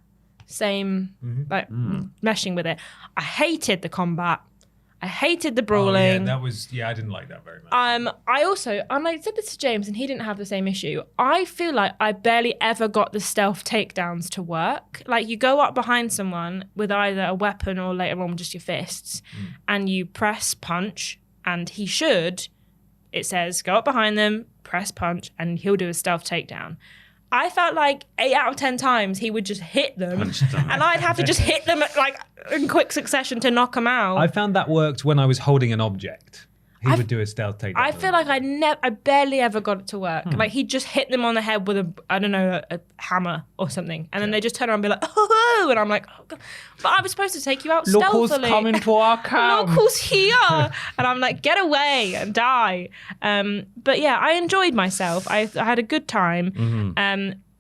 same meshing with it. I hated the combat. I hated the brawling. I didn't like that very much. I said this to James, and he didn't have the same issue. I feel like I barely ever got the stealth takedowns to work. Like you go up behind someone with either a weapon or later on just your fists, and you press punch, and it says go up behind them, press punch, and he'll do a stealth takedown. I felt like 8 out of 10 times he would just hit them, and I'd have to just hit them like in quick succession to knock them out. I found that worked when I was holding an object. He would do a stealth takedown. I feel like I barely ever got it to work. Like he'd just hit them on the head with a hammer or something, and then they just turn around and be like, oh, and I'm like, oh, God. But I was supposed to take you out stealthily. Look who's coming to our camp. Look who's here. And I'm like, get away and die. But yeah, I enjoyed myself. I had a good time.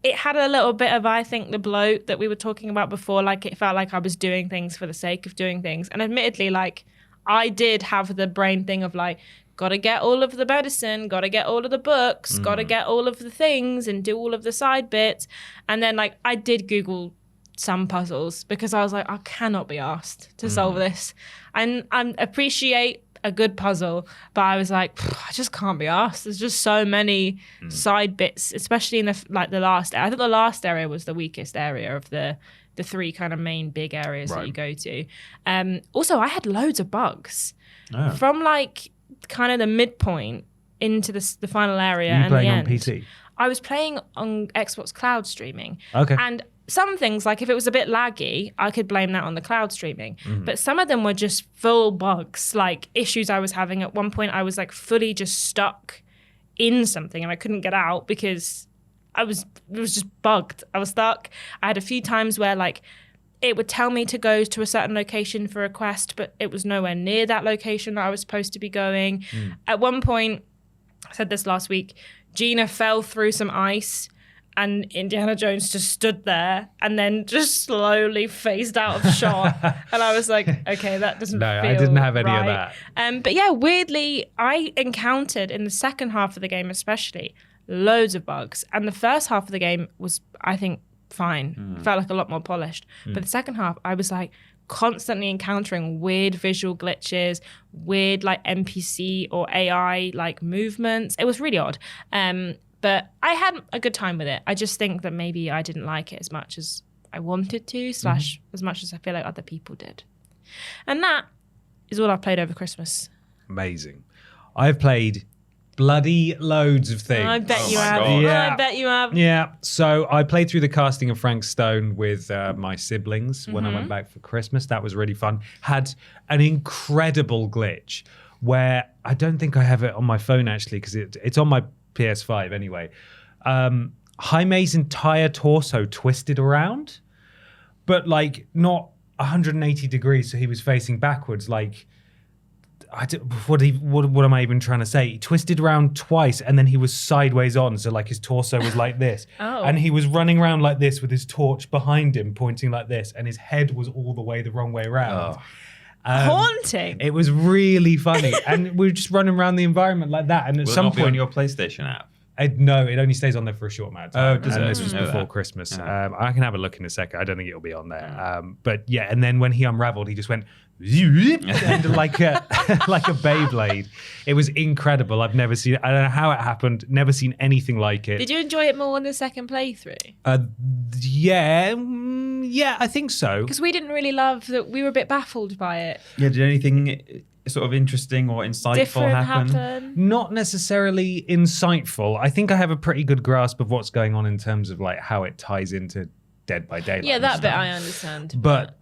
It had a little bit of, I think, the bloat that we were talking about before. Like it felt like I was doing things for the sake of doing things. And admittedly, like I did have the brain thing of like, gotta get all of the medicine, gotta get all of the books, gotta get all of the things and do all of the side bits. And then like I did Google some puzzles because I was like, I cannot be asked to solve this. And I appreciate a good puzzle, but I was like, I just can't be asked. There's just so many side bits, especially in the last. I think the last area was the weakest area of the 3 kind of main big areas that you go to. Also, I had loads of bugs from like kind of the midpoint into the final area. Were you playing the on end. PC? I was playing on Xbox Cloud streaming. Okay. And some things, like if it was a bit laggy, I could blame that on the cloud streaming. But some of them were just full bugs, like issues I was having. At one point, I was like fully just stuck in something and I couldn't get out because it was just bugged. I was stuck. I had a few times where like it would tell me to go to a certain location for a quest, but it was nowhere near that location that I was supposed to be going. At one point, I said this last week, Gina fell through some ice and Indiana Jones just stood there and then just slowly phased out of shot. And I was like, okay, that doesn't feel I didn't have any of right. that. But yeah, weirdly, I encountered in the second half of the game especially loads of bugs. And the first half of the game was, I think, fine. Felt like a lot more polished. But the second half, I was like constantly encountering weird visual glitches, weird like NPC or AI like movements. It was really odd. But I had a good time with it. I just think that maybe I didn't like it as much as I wanted to, / as much as I feel like other people did. And that is all I've played over Christmas. Amazing. I've played bloody loads of things. I bet you my have. God. Yeah. I bet you have. Yeah, so I played through the casting of Frank Stone with my siblings when I went back for Christmas. That was really fun. Had an incredible glitch where I don't think I have it on my phone actually because it's on my PS5 anyway. Jaime's entire torso twisted around, but like not 180 degrees, so he was facing backwards. Like, what am I even trying to say? He twisted around twice, and then he was sideways on, so like his torso was like this, and he was running around like this with his torch behind him, pointing like this, and his head was all the way the wrong way around. Haunting. It was really funny, and we were just running around the environment like that. And at Will it some not be on point, your PlayStation app? no, it only stays on there for a short amount of time. Oh, does and it? this I was didn't know before that. Christmas. Yeah. I can have a look in a second. I don't think it'll be on there. But yeah, and then when he unraveled, he just went and like a Beyblade. It was incredible. I've never seen it. I don't know how it happened. Never seen anything like it. Did you enjoy it more in the second playthrough? Yeah, I think so. Because we didn't really love that. We were a bit baffled by it. Yeah, did anything sort of interesting or insightful Different happen? happen. Not necessarily insightful. I think I have a pretty good grasp of what's going on in terms of like how it ties into Dead by Daylight. Yeah, and that bit stuff. I understand. But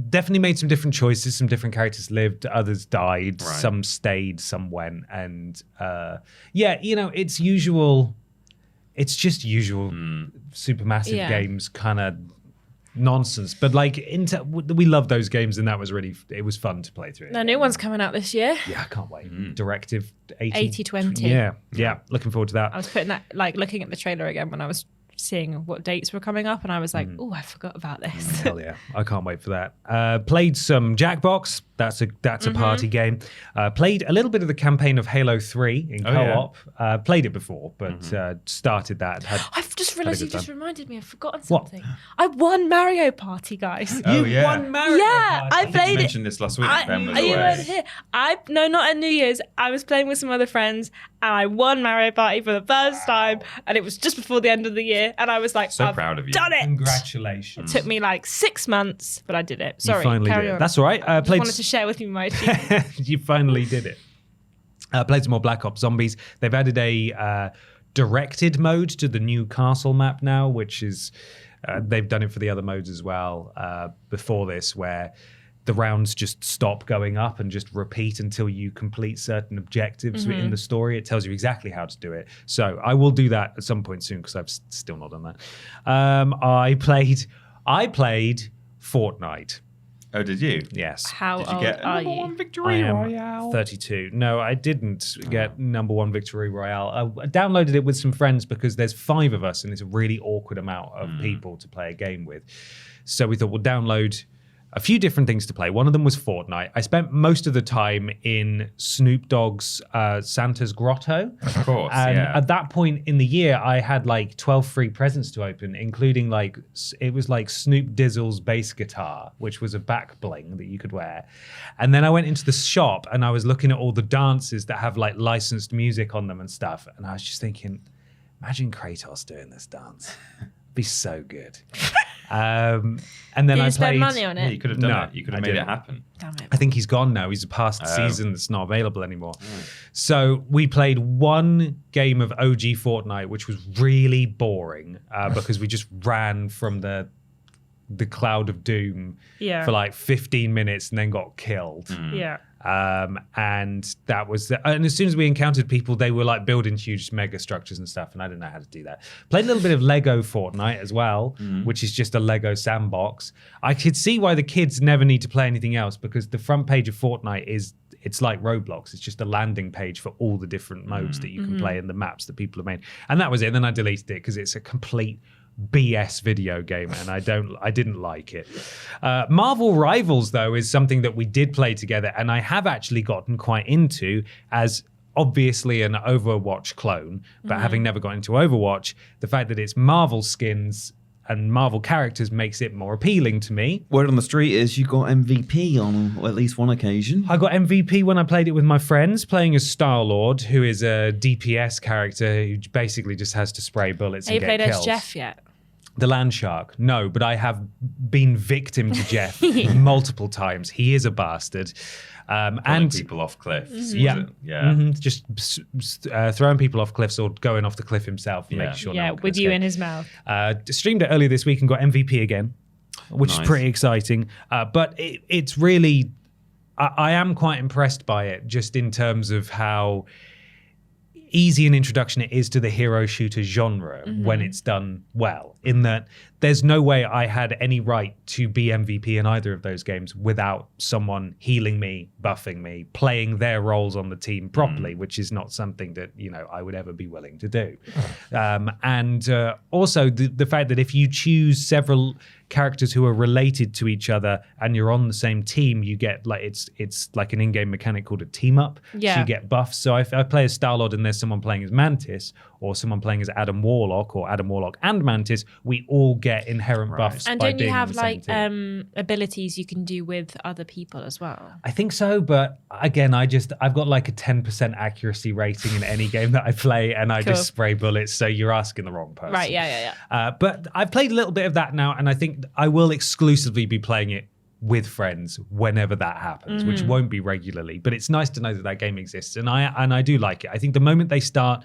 definitely made some different choices. Some different characters lived, others died. Right. Some stayed, some went. And yeah, you know, it's usual. It's just usual supermassive Yeah. games kind of nonsense. But like, we love those games, and that was really, it was fun to play through. The new one's coming out this year. Yeah, I can't wait. Directive 80/20. Yeah, looking forward to that. I was putting that, like, looking at the trailer again when I was seeing what dates were coming up, and I was like, oh, I forgot about this. Hell yeah, I can't wait for that. Played some Jackbox. That's a party game. Played a little bit of the campaign of Halo 3 in co-op. Played it before, but started that. I've just realised you good just time. reminded me. I've forgotten What? something. I won Mario Party, guys. Oh, yeah. won Mario Yeah, Party. I You played it. mentioned this last week. Ben was Are you away. weren't here? No, not at New Year's. I was playing with some other friends, and I won Mario Party for the first time, and it was just before the end of the year, and I was like, So I've proud of you. done it. Congratulations. Took me like 6 months, but I did it. Sorry, you finally carry did it. on. That's all right. Just Played wanted to share with you my achievement. you finally did it. Played some more Black Ops Zombies. They've added a directed mode to the new castle map now, which is they've done it for the other modes as well before this, where the rounds just stop going up and just repeat until you complete certain objectives in the story. It tells you exactly how to do it. So I will do that at some point soon because I've still not done that. I played Fortnite. Oh, did you? Yes. How Did you old get a are number you? one I victory am royale? 32. No, I didn't get number one victory royale. I downloaded it with some friends because there's 5 of us and it's a really awkward amount of people to play a game with. So we thought we'll download a few different things to play. One of them was Fortnite. I spent most of the time in Snoop Dogg's Santa's Grotto. Of course, And yeah. at that point in the year, I had like 12 free presents to open, including like, it was like Snoop Dizzle's bass guitar, which was a back bling that you could wear. And then I went into the shop and I was looking at all the dances that have like licensed music on them and stuff. And I was just thinking, imagine Kratos doing this dance. It'd be so good. And then Did I you played. spend money on Yeah, it? you could have done No, it. You could I have made didn't. it happen. Damn it. I think he's gone now. He's a past season that's not available anymore. So we played one game of OG Fortnite, which was really boring because we just ran from the cloud of doom Yeah. for like 15 minutes and then got killed. Yeah. And that was, and as soon as we encountered people, they were like building huge mega structures and stuff, and I didn't know how to do that. Played a little bit of Lego Fortnite as well, which is just a Lego sandbox. I could see why the kids never need to play anything else, because the front page of Fortnite it's like Roblox. It's just a landing page for all the different modes that you can play and the maps that people have made. And that was it. And then I deleted it because it's a complete BS video game, and I didn't like it. Marvel Rivals, though, is something that we did play together, and I have actually gotten quite into as obviously an Overwatch clone, but having never got into Overwatch, the fact that it's Marvel skins and Marvel characters makes it more appealing to me. Word on the street is you got MVP on at least one occasion. I got MVP when I played it with my friends, playing as Star-Lord, who is a DPS character who basically just has to spray bullets and get kills. Have you played as Jeff yet? The Land Shark? No, but I have been victim to Jeff multiple times. He is a bastard. And people off cliffs. Just throwing people off cliffs or going off the cliff himself and making sure. Yeah, with you in his mouth. Streamed it earlier this week and got MVP again, which is pretty exciting. But it's really, I am quite impressed by it, just in terms of how easy an introduction it is to the hero shooter genre when it's done well, in that there's no way I had any right to be MVP in either of those games without someone healing me, buffing me, playing their roles on the team properly, which is not something that, I would ever be willing to do. And also the fact that if you choose several characters who are related to each other and you're on the same team, you get like it's like an in-game mechanic called a team up. Yeah. So you get buffs. So if I play as Star-Lord and there's someone playing as Mantis, or someone playing as Adam Warlock, or Adam Warlock and Mantis, we all get inherent buffs. And by don't you being on have the same team. abilities you can do with other people as well? I think so, but again, I've got like a 10% accuracy rating in any game that I play, and I just spray bullets. So you're asking the wrong person. Right? Yeah. But I've played a little bit of that now, and I think I will exclusively be playing it with friends whenever that happens, which won't be regularly. But it's nice to know that game exists, and I do like it. I think the moment they start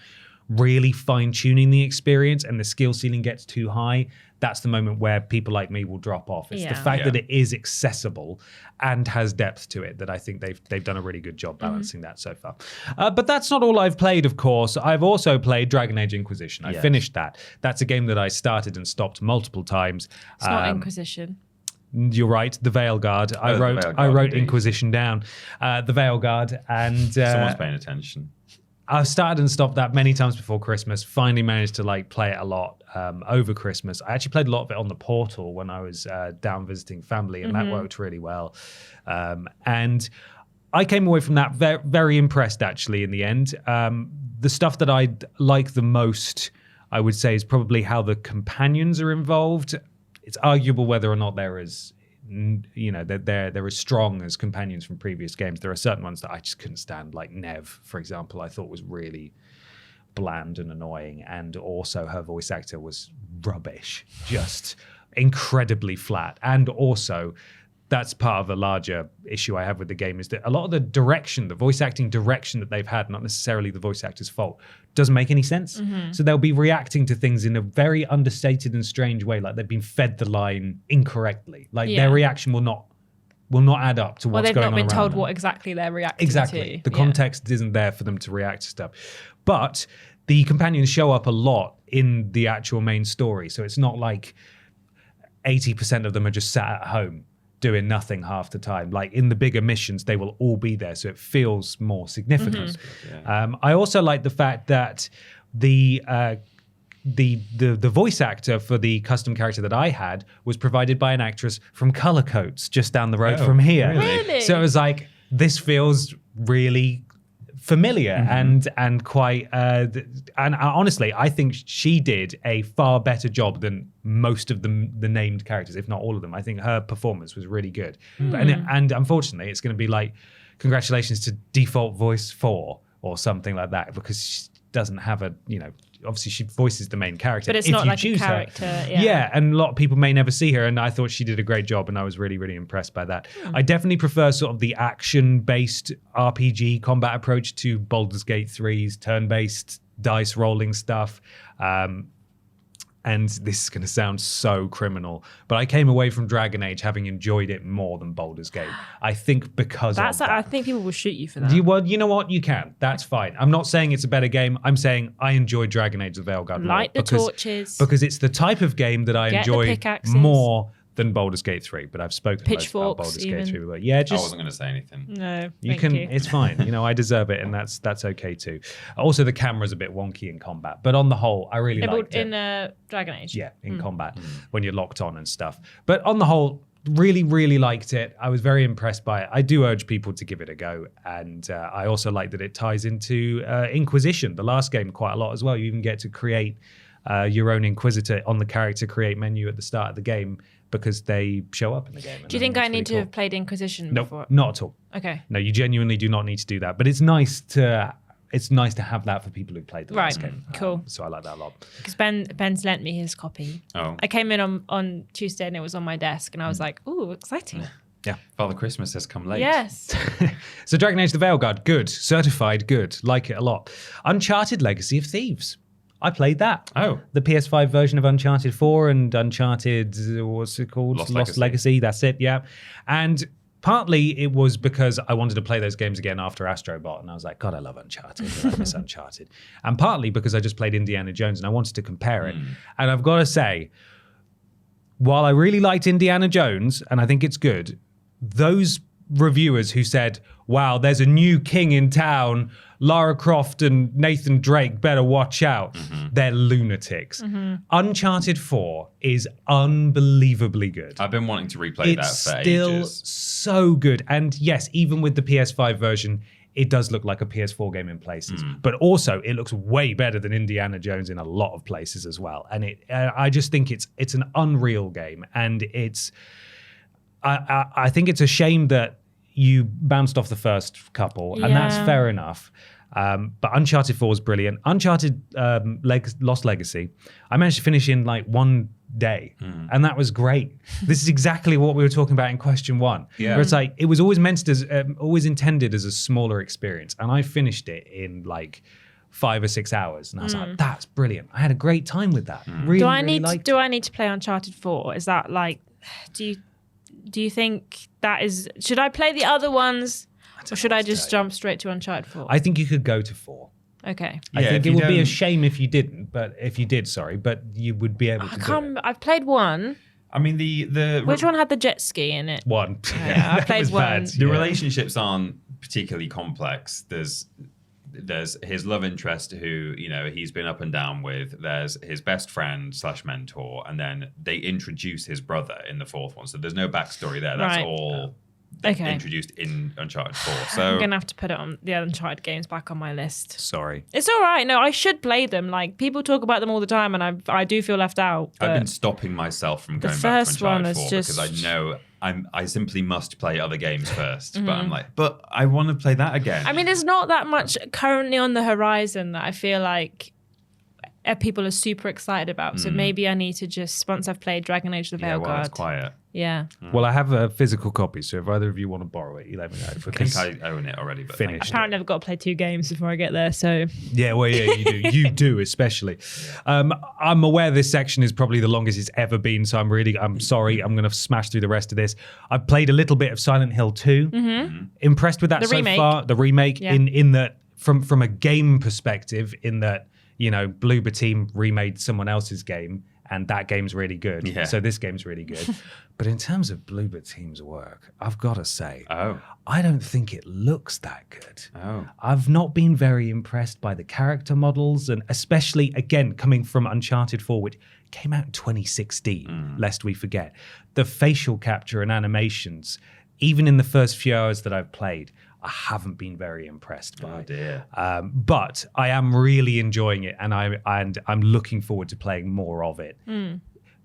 really fine-tuning the experience and the skill ceiling gets too high, that's the moment where people like me will drop off. It's the fact that it is accessible and has depth to it that I think they've done a really good job balancing that so far. But that's not all I've played, of course. I've also played Dragon Age Inquisition. I finished that. That's a game that I started and stopped multiple times. It's not Inquisition. You're right, the Veilguard. I wrote Inquisition down. The Veilguard, and someone's paying attention. I've started and stopped that many times before Christmas. Finally managed to play it a lot over Christmas. I actually played a lot of it on the Portal when I was down visiting family, and that worked really well. And I came away from that very impressed, actually, in the end. The stuff that I like the most, I would say, is probably how the companions are involved. It's arguable whether or not they're as strong as companions from previous games. There are certain ones that I just couldn't stand, like Nev, for example. I thought was really bland and annoying, and also her voice actor was rubbish, just incredibly flat. And also, that's part of a larger issue I have with the game, is that a lot of the voice acting direction that they've had, not necessarily the voice actor's fault, doesn't make any sense. So they'll be reacting to things in a very understated and strange way, like they've been fed the line incorrectly. Their reaction will not add up to what's going on around them. Well, they've not been told what exactly they're reacting to. The context isn't there for them to react to stuff. But the companions show up a lot in the actual main story, so it's not like 80% of them are just sat at home doing nothing half the time. Like in the bigger missions, they will all be there, so it feels more significant. I also like the fact that the voice actor for the custom character that I had was provided by an actress from Color Coats just down the road from here. Really? So it was like, this feels really familiar and quite and honestly, I think she did a far better job than most of the named characters, if not all of them. I think her performance was really good. And unfortunately, it's going to be like, congratulations to default voice 4 or something like that, because she doesn't have obviously she voices the main character. But it's not like a character. Yeah, and a lot of people may never see her, and I thought she did a great job, and I was really, really impressed by that. I definitely prefer sort of the action-based RPG combat approach to Baldur's Gate 3's turn-based dice rolling stuff. and this is going to sound so criminal, but I came away from Dragon Age having enjoyed it more than Baldur's Gate. I think because of that. I think people will shoot you for that. Well, you know what? You can. That's fine. I'm not saying it's a better game. I'm saying I enjoyed Dragon Age: The Veilguard more. Light the torches. Because it's the type of game that I Get the enjoy pickaxes. more than Baldur's Gate 3. But I've spoken loads about Pitchforks Baldur's even. Gate 3. But yeah, I just wasn't going to say anything. No, you thank can. you. It's fine. You know, I deserve it, and that's okay too. Also, the camera's a bit wonky in combat, but on the whole, I really liked it. In Dragon Age. Yeah, in combat when you're locked on and stuff. But on the whole, really, really liked it. I was very impressed by it. I do urge people to give it a go. And I also like that it ties into Inquisition, the last game, quite a lot as well. You even get to create your own Inquisitor on the character create menu at the start of the game because they show up in the game. Do you think I need to have played Inquisition before? No, not at all. Okay. No, you genuinely do not need to do that. But it's nice to have that for people who played the last game. Cool. So I like that a lot. Because Ben's lent me his copy. Oh. I came in on Tuesday and it was on my desk and I was like, ooh, exciting. Yeah. Father Christmas has come late. Yes. So Dragon Age: The Veilguard, good. Certified good. Like it a lot. Uncharted Legacy of Thieves. I played that. Oh. The PS5 version of Uncharted 4 and Uncharted, what's it called? Lost Legacy. That's it, yeah. And partly it was because I wanted to play those games again after Astrobot, and I was like, God, I love Uncharted. I miss Uncharted. And partly because I just played Indiana Jones and I wanted to compare it. And I've got to say, while I really liked Indiana Jones, and I think it's good, those reviewers who said, wow, there's a new king in town, Lara Croft and Nathan Drake better watch out. They're lunatics. Uncharted 4 is unbelievably good. I've been wanting to replay that for still ages. so good. And yes, even with the PS5 version, it does look like a PS4 game in places. But also, it looks way better than Indiana Jones in a lot of places as well. And I just think it's an unreal game. And I think it's a shame that you bounced off the first couple, and that's fair enough. But Uncharted 4 is brilliant. Uncharted Lost Legacy, I managed to finish in like one day, and that was great. This is exactly what we were talking about in question one. Where it's like, it was always always intended as a smaller experience, and I finished it in like 5 or 6 hours, and I was like, that's brilliant. I had a great time with that. Really, Do I need to play Uncharted 4? Is that like, do you think that is, should I play the other ones or should I just jump straight to Uncharted 4? I think you could go to 4. Okay. I think it would be a shame if you didn't, but you would be able to do it. I've played one. I mean, the Which one had the jet ski in it? One. Yeah, I That played was one. bad. The relationships aren't particularly complex. There's his love interest who, you know, he's been up and down with. There's his best friend / mentor, and then they introduce his brother in the fourth one. So there's no backstory there. That's all introduced in Uncharted 4. So I'm gonna have to put it on the Uncharted games back on my list. Sorry. It's all right. No, I should play them. Like, people talk about them all the time, and I do feel left out. I've but been stopping myself from going back to first one Uncharted is 4 just- because I know I simply must play other games first. But I'm like, but I want to play that again. I mean, there's not that much currently on the horizon that I feel like people are super excited about. So maybe I need to just, once I've played Dragon Age: The yeah, well, it's Veilguard. quiet. Yeah. Well, I have a physical copy, so if either of you want to borrow it, you let me know. I Because think I own it already, but Finished. Apparently, I've got to play 2 games before I get there. So yeah, well, yeah, you do. You do, especially. I'm aware this section is probably the longest it's ever been, so I'm sorry. I'm going to smash through the rest of this. I've played a little bit of Silent Hill 2. Impressed with that The so remake. far. The remake, Yeah. in that, from a game perspective, in that, you know, Bloober Team remade someone else's game, and that game's really good. Yeah. So this game's really good. But in terms of Bloober Team's work, I've got to say, Oh. I don't think it looks that good. Oh. I've not been very impressed by the character models, and especially, again, coming from Uncharted 4, which came out in 2016, lest we forget. The facial capture and animations, even in the first few hours that I've played, I haven't been very impressed by. Oh dear. But I am really enjoying it, and I'm looking forward to playing more of it.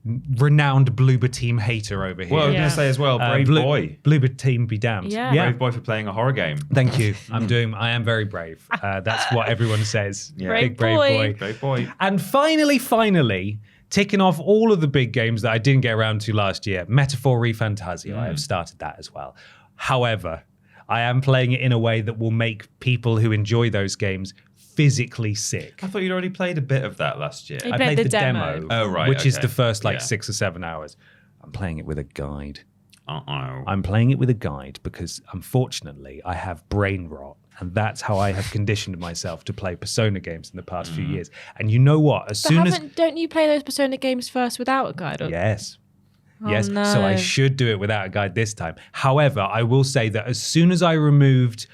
Renowned Bloober Team hater over here. Well, I was Yeah. going to say as well, brave boy. Bloober Team be damned. Yeah. Brave boy for playing a horror game. Thank you. I am very brave. That's what everyone says. Yeah. Brave Big brave boy. boy. Brave boy. And finally, ticking off all of the big games that I didn't get around to last year, Metaphor ReFantazio. I have started that as well. However, I am playing it in a way that will make people who enjoy those games physically sick. I thought you'd already played a bit of that last year. You I played played the the demo. demo, Oh, right, which is okay. the first Yeah. 6 or 7 hours. I'm playing it with a guide. Uh-oh. I'm playing it with a guide because, unfortunately, I have brain rot. And that's how I have conditioned myself to play Persona games in the past few years. And you know what? As But soon as... don't you play those Persona games first without a guide? Yes. Oh, Yes. no. So I should do it without a guide this time. However, I will say that as soon as I removed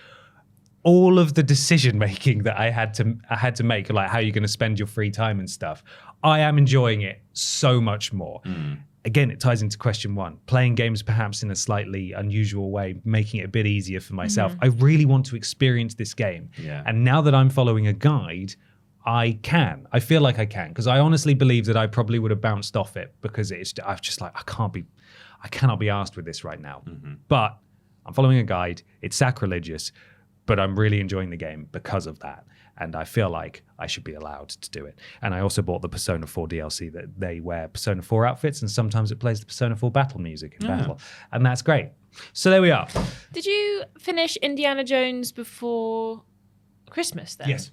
all of the decision making that I had to make, like how you're going to spend your free time and stuff, I am enjoying it so much more. Again, it ties into question 1. Playing games perhaps in a slightly unusual way, making it a bit easier for myself. I really want to experience this game. Yeah. And now that I'm following a guide, I can. I feel like I can, because I honestly believe that I probably would have bounced off it because I'm just like, I cannot be asked with this right now. But I'm following a guide. It's sacrilegious, but I'm really enjoying the game because of that. And I feel like I should be allowed to do it. And I also bought the Persona 4 DLC that they wear Persona 4 outfits, and sometimes it plays the Persona 4 battle music in battle. And that's great. So there we are. Did you finish Indiana Jones before Christmas then? Yes.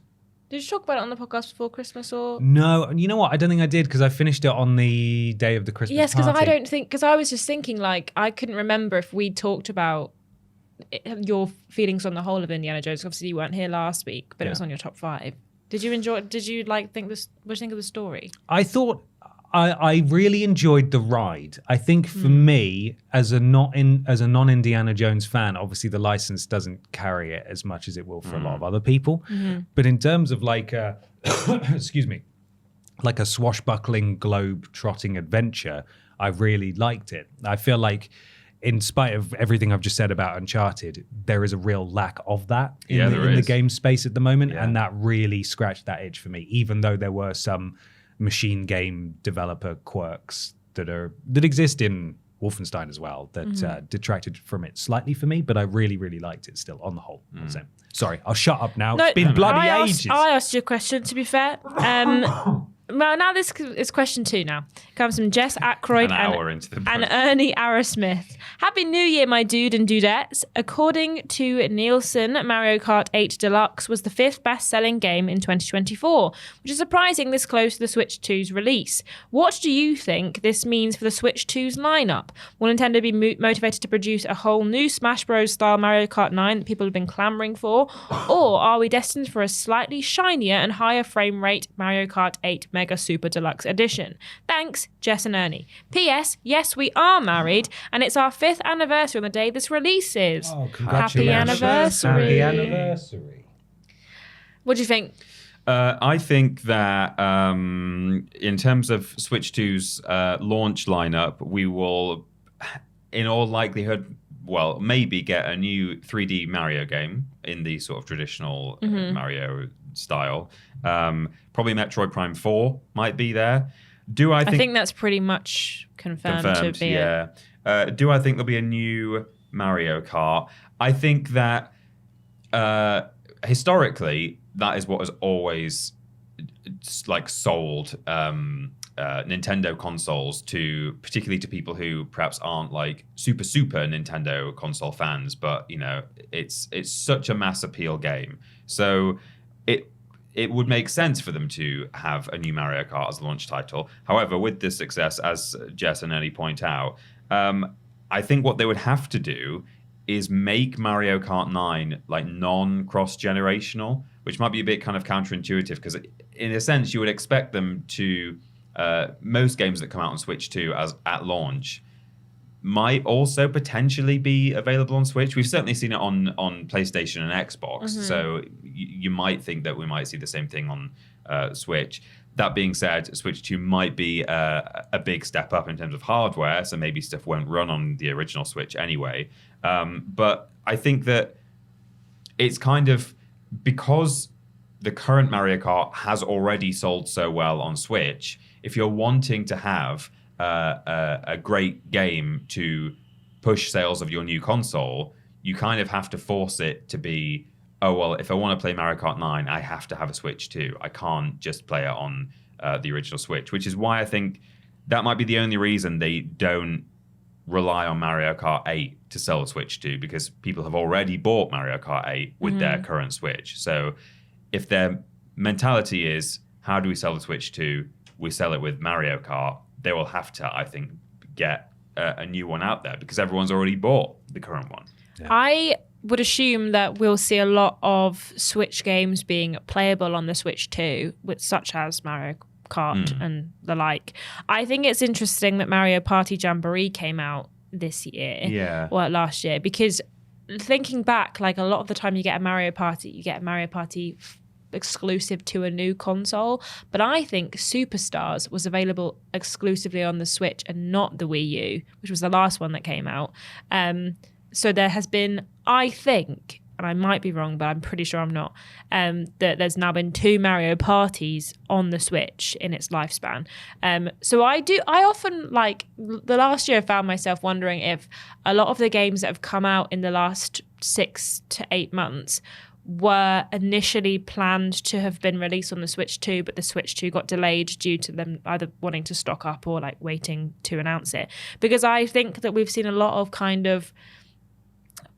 Did you talk about it on the podcast before Christmas or? No, you know what? I don't think I did because I finished it on the day of the Christmas Yes, because party. because I was just thinking like I couldn't remember if we talked about your feelings on the whole of Indiana Jones. Obviously, you weren't here last week, but it was on your top 5. Did you enjoy? Did you think this? What do you think of the story? I thought I really enjoyed the ride. I think for me, as a non-Indiana Jones fan, obviously the license doesn't carry it as much as it will for a lot of other people. But in terms of like a, excuse me, like a swashbuckling globe-trotting adventure, I really liked it. I feel like, in spite of everything I've just said about Uncharted, there is a real lack of that in the game space at the moment. Yeah. And that really scratched that itch for me, even though there were some machine game developer quirks that exist in Wolfenstein as well that detracted from it slightly for me, but I really, really liked it still on the whole. So, sorry, I'll shut up now. It's been bloody ages. I asked you a question, to be fair. Well, now this is question 2 now. It comes from Jess Aykroyd and Ernie Arrowsmith. Happy New Year, my dude and dudettes. According to Nielsen, Mario Kart 8 Deluxe was the 5th best-selling game in 2024, which is surprising this close to the Switch 2's release. What do you think this means for the Switch 2's lineup? Will Nintendo be motivated to produce a whole new Smash Bros-style Mario Kart 9 that people have been clamoring for? Or are we destined for a slightly shinier and higher frame rate Mario Kart 8 Mega Super Deluxe Edition? Thanks, Jess and Ernie. P.S. Yes, we are married, and it's our 5th anniversary on the day this releases. Oh, Happy congratulations. anniversary. Happy anniversary. What do you think? I think that in terms of Switch 2's launch lineup, we will, in all likelihood, maybe get a new 3D Mario game in the sort of traditional Mario style. Probably Metroid Prime 4 might be there. I think that's pretty much confirmed to be yeah. Do I think there'll be a new Mario Kart? I think that historically, that is what has always sold Nintendo consoles particularly to people who perhaps aren't like super Nintendo console fans, but it's such a mass appeal game. So it would make sense for them to have a new Mario Kart as a launch title. However, with this success, as Jess and Ernie point out, I think what they would have to do is make Mario Kart 9 like non-cross-generational, which might be a bit kind of counterintuitive because in a sense you would expect them to, most games that come out on Switch 2 at launch might also potentially be available on Switch. We've certainly seen it on PlayStation and Xbox, so you might think that we might see the same thing on Switch. That being said, Switch 2 might be a big step up in terms of hardware, so maybe stuff won't run on the original Switch anyway. But I think that it's kind of because the current Mario Kart has already sold so well on Switch, if you're wanting to have a great game to push sales of your new console, you kind of have to force it to be, if I want to play Mario Kart 9, I have to have a Switch too. I can't just play it on the original Switch, which is why I think that might be the only reason they don't rely on Mario Kart 8 to sell a Switch 2, because people have already bought Mario Kart 8 with their current Switch. So if they're mentality is, how do we sell the Switch 2? We sell it with Mario Kart. They will have to, I think, get a new one out there because everyone's already bought the current one. Yeah. I would assume that we'll see a lot of Switch games being playable on the Switch 2, such as Mario Kart and the like. I think it's interesting that Mario Party Jamboree came out this year, or last year, because thinking back, like a lot of the time you get a Mario Party exclusive to a new console, but I think Superstars was available exclusively on the Switch and not the Wii U, which was the last one that came out. So there has been, I think, and I might be wrong, but I'm pretty sure I'm not, that there's now been 2 Mario Parties on the Switch in its lifespan. So I often, like, the last year I found myself wondering if a lot of the games that have come out in the last 6 to 8 months were initially planned to have been released on the Switch 2, but the Switch 2 got delayed due to them either wanting to stock up or like waiting to announce it. Because I think that we've seen a lot of kind of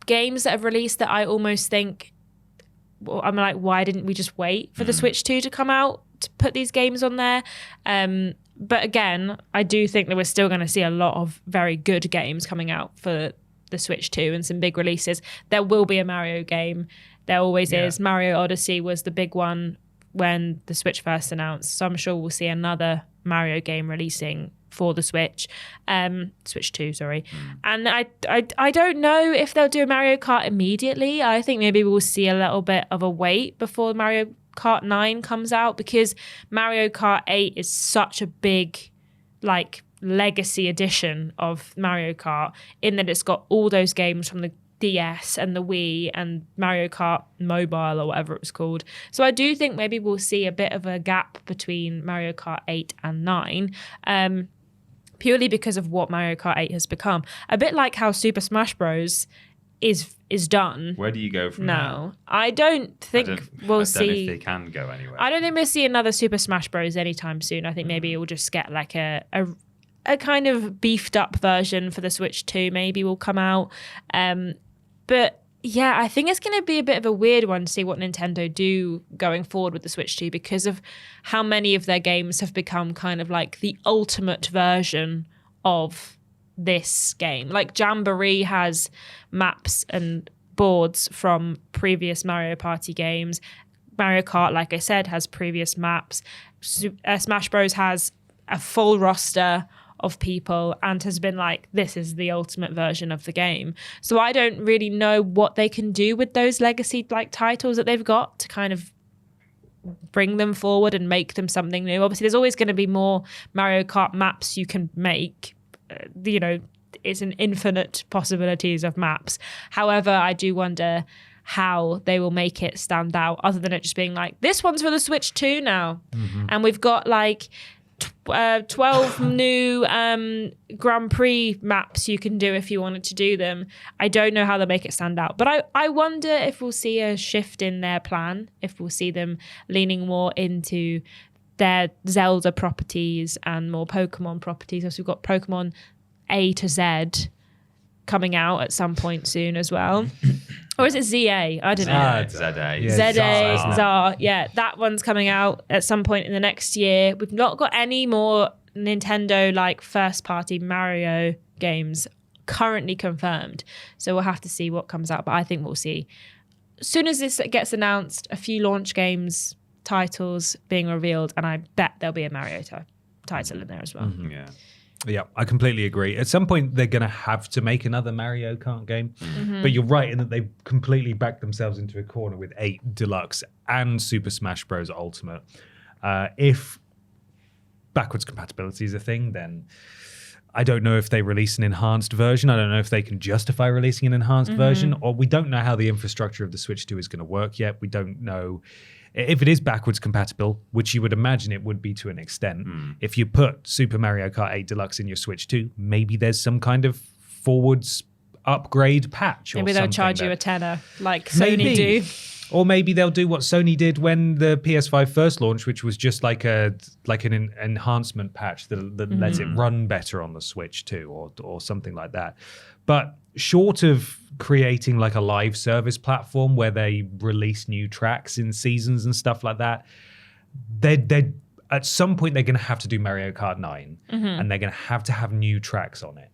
games that have released that I almost think, well, I'm like, why didn't we just wait for the Switch 2 to come out to put these games on there? But again, I do think that we're still going to see a lot of very good games coming out for the Switch 2 and some big releases. There will be a Mario game. There always is. Mario Odyssey was the big one when the Switch first announced. So I'm sure we'll see another Mario game releasing for the Switch. Switch 2, sorry. And I don't know if they'll do a Mario Kart immediately. I think maybe we'll see a little bit of a wait before Mario Kart 9 comes out, because Mario Kart 8 is such a big, like, legacy edition of Mario Kart in that it's got all those games from the DS and the Wii and Mario Kart Mobile or whatever it was called. So I do think maybe we'll see a bit of a gap between Mario Kart 8 and 9, purely because of what Mario Kart 8 has become. A bit like how Super Smash Bros. is done. Where do you go from now? I don't think we'll see. I don't know if they can go anywhere. I don't think we'll see another Super Smash Bros. Anytime soon. I think maybe we'll just get like a kind of beefed up version for the Switch 2 maybe will come out. But yeah, I think it's going to be a bit of a weird one to see what Nintendo do going forward with the Switch 2 because of how many of their games have become kind of like the ultimate version of this game. Like Jamboree has maps and boards from previous Mario Party games. Mario Kart, like I said, has previous maps. Smash Bros has a full roster of people and has been like, this is the ultimate version of the game. So I don't really know what they can do with those legacy like titles that they've got to kind of bring them forward and make them something new. Obviously there's always going to be more Mario Kart maps you can make. It's an infinite possibilities of maps. However, I do wonder how they will make it stand out other than it just being like, this one's for the Switch 2 now. And we've got like 12 new Grand Prix maps you can do if you wanted to do them. I don't know how they'll make it stand out, but I wonder if we'll see a shift in their plan, if we'll see them leaning more into their Zelda properties and more Pokemon properties. Also, we've got Pokemon A to Z coming out at some point soon as well. Or is it ZA? I don't know. ZA. Yeah, ZA, Zar. Yeah, that one's coming out at some point in the next year. We've not got any more Nintendo like first party Mario games currently confirmed. So we'll have to see what comes out. But I think we'll see. As soon as this gets announced, a few launch games titles being revealed, and I bet there'll be a Mario title in there as well. Yeah, I completely agree. At some point, they're going to have to make another Mario Kart game. But you're right in that they've completely backed themselves into a corner with 8 Deluxe and Super Smash Bros. Ultimate. If backwards compatibility is a thing, then I don't know if they release an enhanced version. I don't know if they can justify releasing an enhanced version, or we don't know how the infrastructure of the Switch 2 is going to work yet. We don't know if it is backwards compatible, which you would imagine it would be to an extent. If you put Super Mario Kart 8 Deluxe in your Switch 2, maybe there's some kind of forwards upgrade patch or maybe something. they'll charge you a tenner like Sony do. Or maybe they'll do what Sony did when the PS5 first launched, which was just like an enhancement patch that lets it run better on the Switch too, or something like that. But short of creating like a live service platform where they release new tracks in seasons and stuff like that, they at some point they're going to have to do Mario Kart 9 and they're going to have new tracks on it.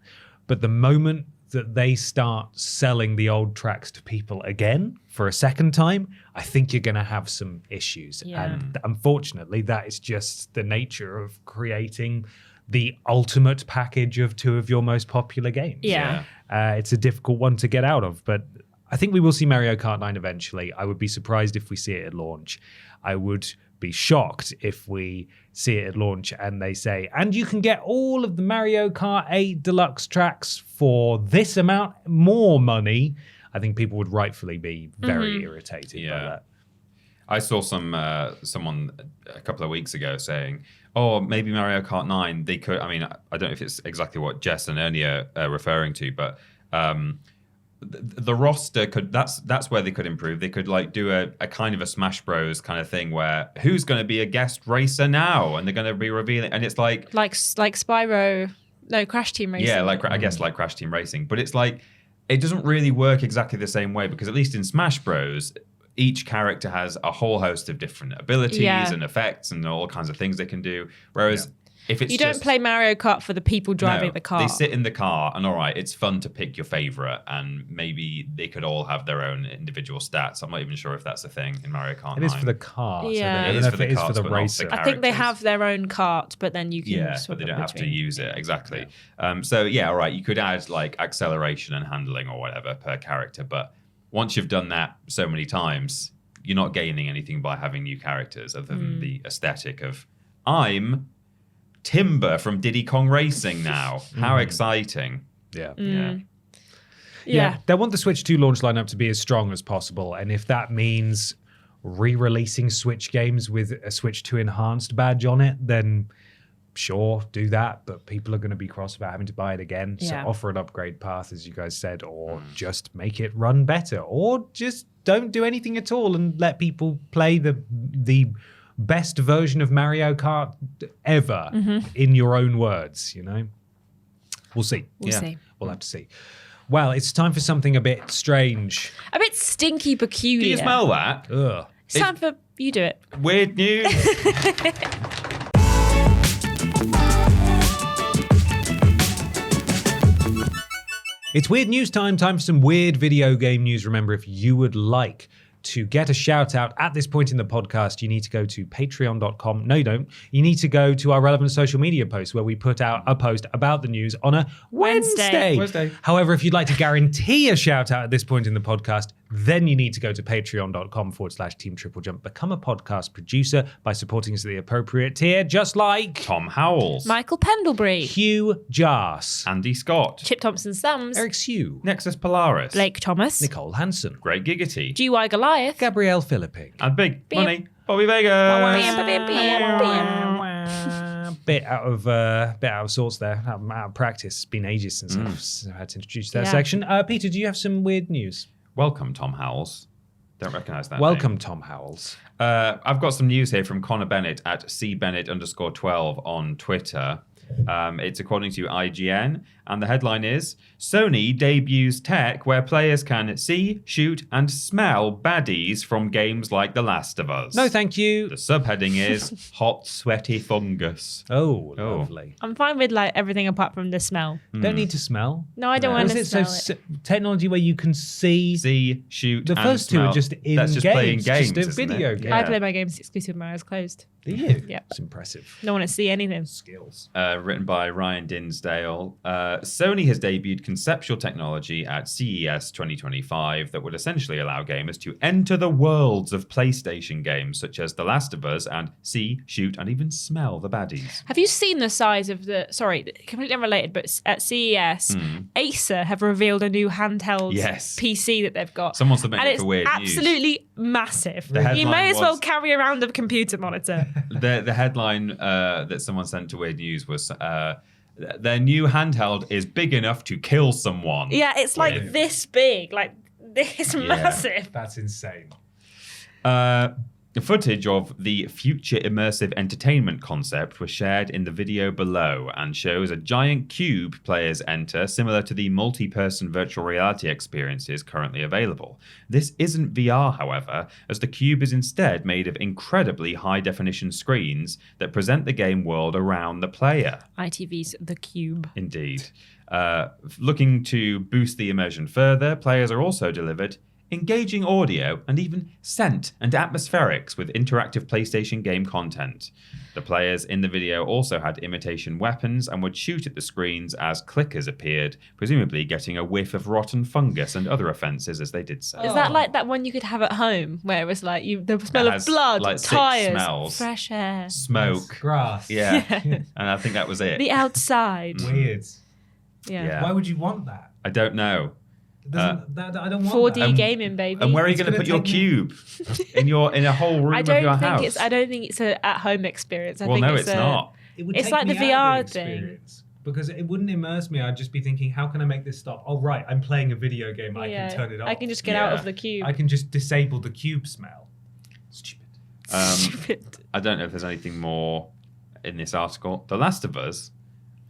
But the moment that they start selling the old tracks to people again for a second time, I think you're going to have some issues. Yeah. And unfortunately, that is just the nature of creating the ultimate package of two of your most popular games. Yeah. It's a difficult one to get out of, but I think we will see Mario Kart 9 eventually. I would be surprised if we see it at launch. I would be shocked if we see it at launch and they say, and you can get all of the Mario Kart 8 deluxe tracks for this amount more money. I think people would rightfully be very irritated by that. I saw someone a couple of weeks ago saying, oh, maybe Mario Kart 9, they could, I mean, I don't know if it's exactly what Jess and Ernie are referring to, but the roster could, that's where they could improve. They could like do a kind of a Smash Bros kind of thing where who's going to be a guest racer now, and they're going to be revealing, and it's like Spyro, no, Crash Team Racing. Yeah, I guess like Crash Team Racing, but it's like it doesn't really work exactly the same way, because at least in Smash Bros, each character has a whole host of different abilities and effects and all kinds of things they can do, whereas if it's you don't play Mario Kart for the people driving the car. They sit in the car, and all right, it's fun to pick your favorite, and maybe they could all have their own individual stats. I'm not even sure if that's a thing in Mario Kart 9. It is for the cart. Yeah. It is for the racer. I think they have their own cart, but then you can but they don't have to use it. Exactly. So yeah, all right, you could add like acceleration and handling or whatever per character, but once you've done that so many times, you're not gaining anything by having new characters other than the aesthetic of I'm Timber from Diddy Kong Racing now. How exciting. Yeah. Yeah. They want the Switch 2 launch lineup to be as strong as possible. And if that means re-releasing Switch games with a Switch 2 enhanced badge on it, then sure, do that. But people are going to be cross about having to buy it again. So offer an upgrade path, as you guys said, or just make it run better, or just don't do anything at all and let people play the best version of Mario Kart ever in your own words, you know? We'll see. We'll see. We'll have to see. Well, it's time for something a bit strange. A bit stinky peculiar. Do you smell that? Ugh. It's time for you do it. Weird news. It's weird news time for some weird video game news. Remember, if you would like to get a shout out at this point in the podcast, you need to go to patreon.com. No, you don't. You need to go to our relevant social media posts where we put out a post about the news on a Wednesday. However, if you'd like to guarantee a shout out at this point in the podcast, then you need to go to patreon.com/Team TripleJump. Become a podcast producer by supporting us at the appropriate tier, just like Tom Howells, Michael Pendlebury, Hugh Jas, Andy Scott, Chip Thompson-Sums, Eric Sue, Nexus Polaris, Blake Thomas, Nicole Hansen, Greg Giggity, GY Goliath, Gabrielle Philipping, and Big Money Bobby Vegas. Bit out of sorts there, out of practice. It's been ages since I've had to introduce that section. Peter, do you have some weird news? Welcome, Tom Howells. Don't recognise that Welcome, name. Tom Howells. I've got some news here from Connor Bennett at cbennett_12 on Twitter. It's according to IGN, and the headline is, Sony debuts tech where players can see, shoot, and smell baddies from games like The Last of Us. No, thank you. The subheading is Hot Sweaty Fungus. Oh, lovely. I'm fine with like everything apart from the smell. Don't need to smell. No, I don't want to smell it. Technology where you can see, shoot, the and first two smell. are just in That's just games. playing games, just a isn't video it? game. I play my games exclusive with my eyes closed. Do you? Yeah. It's impressive. Don't want to see anything. Skills. Written by Ryan Dinsdale. Sony has debuted conceptual technology at CES 2025 that would essentially allow gamers to enter the worlds of PlayStation games such as The Last of Us and see, shoot, and even smell the baddies. Have you seen the size of completely unrelated, but at CES, Acer have revealed a new handheld PC that they've got. Someone submitted it for weird news. Absolutely massive. You may as well carry around a computer monitor. The headline that someone sent to Weird News was, their new handheld is big enough to kill someone. Yeah, it's like this big, like this massive. That's insane. The footage of the future immersive entertainment concept was shared in the video below and shows a giant cube players enter, similar to the multi-person virtual reality experiences currently available. This isn't VR, however, as the cube is instead made of incredibly high-definition screens that present the game world around the player. ITV's The Cube. Indeed. Looking to boost the immersion further, players are also delivered engaging audio and even scent and atmospherics with interactive PlayStation game content. The players in the video also had imitation weapons and would shoot at the screens as clickers appeared, presumably getting a whiff of rotten fungus and other offences as they did so. Is that like that one you could have at home where it was like the smell of has, blood, like, 6 tires, smells. fresh air, Smoke. Grass. Yeah. And I think that was it. the outside. Weird. Yeah. Why would you want that? I don't know. I don't want 4D that. gaming, baby. And where are you It's going to gonna put your take me- cube? in a whole room I of your don't house? think it's an at-home experience. I Well, think no, it's it's not. It would It's take like me the out of VR thing. experience, because it wouldn't immerse me. I'd just be thinking, how can I make this stop? Oh, right, I'm playing a video game. I can turn it off. I can just get out Yeah. of the cube. I can just disable the cube smell. Stupid. Stupid. I don't know if there's anything more in this article. The Last of Us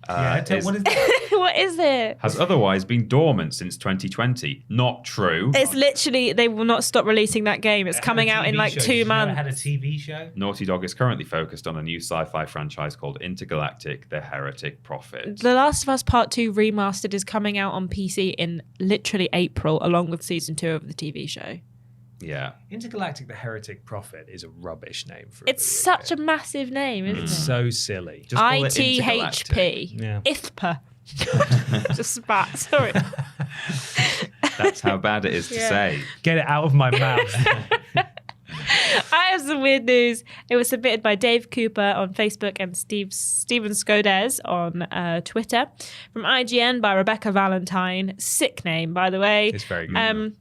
What is that? What is it? has otherwise been dormant since 2020. Not true. It's literally, they will not stop releasing that game. It's coming out in like 2 months. It had a TV show. Naughty Dog is currently focused on a new sci-fi franchise called Intergalactic: The Heretic Prophet. The Last of Us Part 2 Remastered is coming out on PC in literally April, along with season 2 of the TV show. Yeah. Intergalactic: The Heretic Prophet is a rubbish name for. It's such a massive name, isn't It's it? so silly. Just call it Intergalactic. ITHP. Yeah. IFPA. Just spat. Sorry. That's how bad it is to Yeah. say. Get it out of my mouth. I have some weird news. It was submitted by Dave Cooper on Facebook and Steven Skodez on Twitter. From IGN by Rebecca Valentine. Sick name, by the way. It's very good.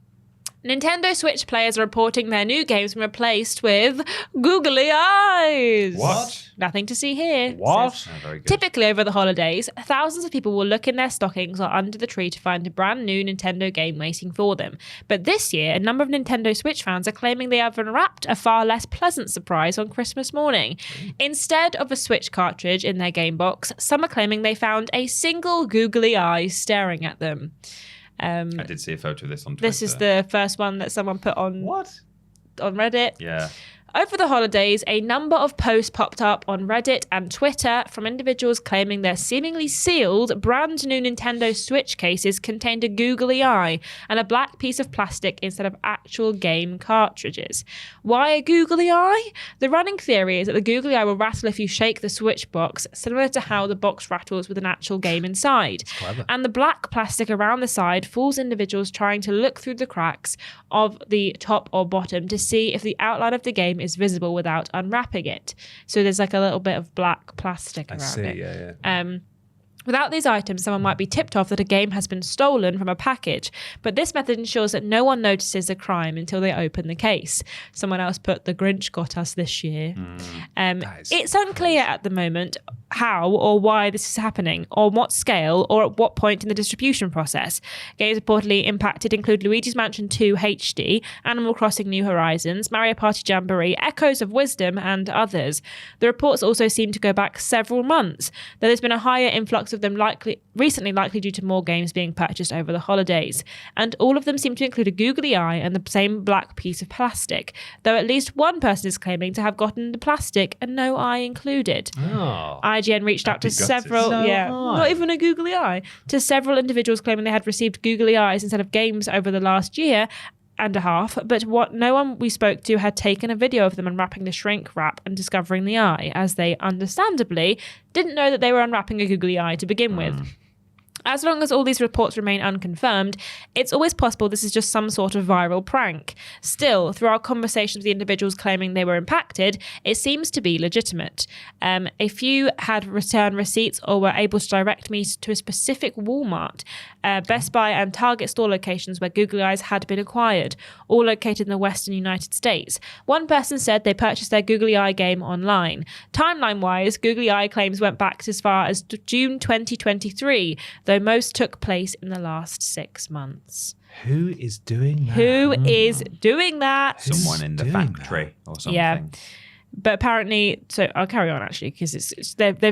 Nintendo Switch players are reporting their new games been replaced with googly eyes. What? Nothing to see here. What? Says- Oh, very good. Typically over the holidays, thousands of people will look in their stockings or under the tree to find a brand new Nintendo game waiting for them. But this year, a number of Nintendo Switch fans are claiming they have unwrapped a far less pleasant surprise on Christmas morning. Instead of a Switch cartridge in their game box, some are claiming they found a single googly eye staring at them. I did see a photo of this on Twitter. This is the first one that someone put on Reddit. Yeah. Over the holidays, a number of posts popped up on Reddit and Twitter from individuals claiming their seemingly sealed brand new Nintendo Switch cases contained a googly eye and a black piece of plastic instead of actual game cartridges. Why a googly eye? The running theory is that the googly eye will rattle if you shake the Switch box, similar to how the box rattles with an actual game inside. And the black plastic around the side fools individuals trying to look through the cracks of the top or bottom to see if the outline of the game is visible without unwrapping it. So there's like a little bit of black plastic around it. Yeah. Without these items, someone might be tipped off that a game has been stolen from a package, but this method ensures that no one notices a crime until they open the case. Someone else put, the Grinch got us this year. It's unclear at the moment how or why this is happening, or on what scale, or at what point in the distribution process. Games reportedly impacted include Luigi's Mansion 2 HD, Animal Crossing New Horizons, Mario Party Jamboree, Echoes of Wisdom, and others. The reports also seem to go back several months, though there's been a higher influx of them recently likely due to more games being purchased over the holidays. And all of them seem to include a googly eye and the same black piece of plastic, though at least one person is claiming to have gotten the plastic and no eye included. Oh. IGN reached out to Happy gutted. several, No eye. not even a googly eye, to several individuals claiming they had received googly eyes instead of games over the last year and a half, but no one we spoke to had taken a video of them unwrapping the shrink wrap and discovering the eye, as they understandably didn't know that they were unwrapping a googly eye to begin with. As long as all these reports remain unconfirmed, it's always possible this is just some sort of viral prank. Still, through our conversations with the individuals claiming they were impacted, it seems to be legitimate. A few had return receipts or were able to direct me to a specific Walmart, Best Buy and Target store locations where googly eyes had been acquired, all located in the western United States. One person said they purchased their googly eye game online. Timeline-wise, googly eye claims went back as far as June 2023, though though most took place in the last 6 months. Who is doing that? Who is doing that? Someone in the doing factory or something. Yeah. But apparently, so I'll carry on actually because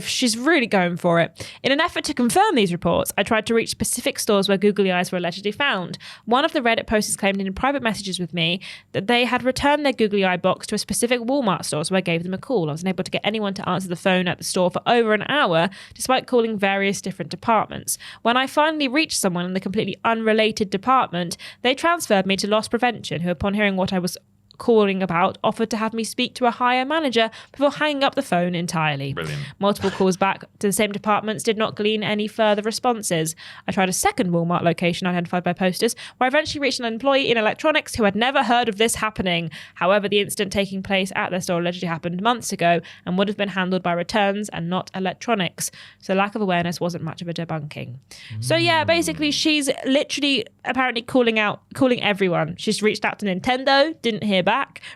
she's really going for it. In an effort to confirm these reports, I tried to reach specific stores where googly eyes were allegedly found. One of the Reddit posters claimed in private messages with me that they had returned their googly eye box to a specific Walmart store, so I gave them a call. I was unable to get anyone to answer the phone at the store for over an hour, despite calling various different departments. When I finally reached someone in the completely unrelated department, they transferred me to loss prevention, who, upon hearing what I was calling about, offered to have me speak to a higher manager before hanging up the phone entirely. Brilliant. Multiple calls back to the same departments did not glean any further responses. I tried a second Walmart location identified by posters, where I eventually reached an employee in electronics who had never heard of this happening. However, the incident taking place at their store allegedly happened months ago and would have been handled by returns and not electronics. So lack of awareness wasn't much of a debunking. So yeah, basically she's literally apparently calling everyone. She's reached out to Nintendo, didn't hear back.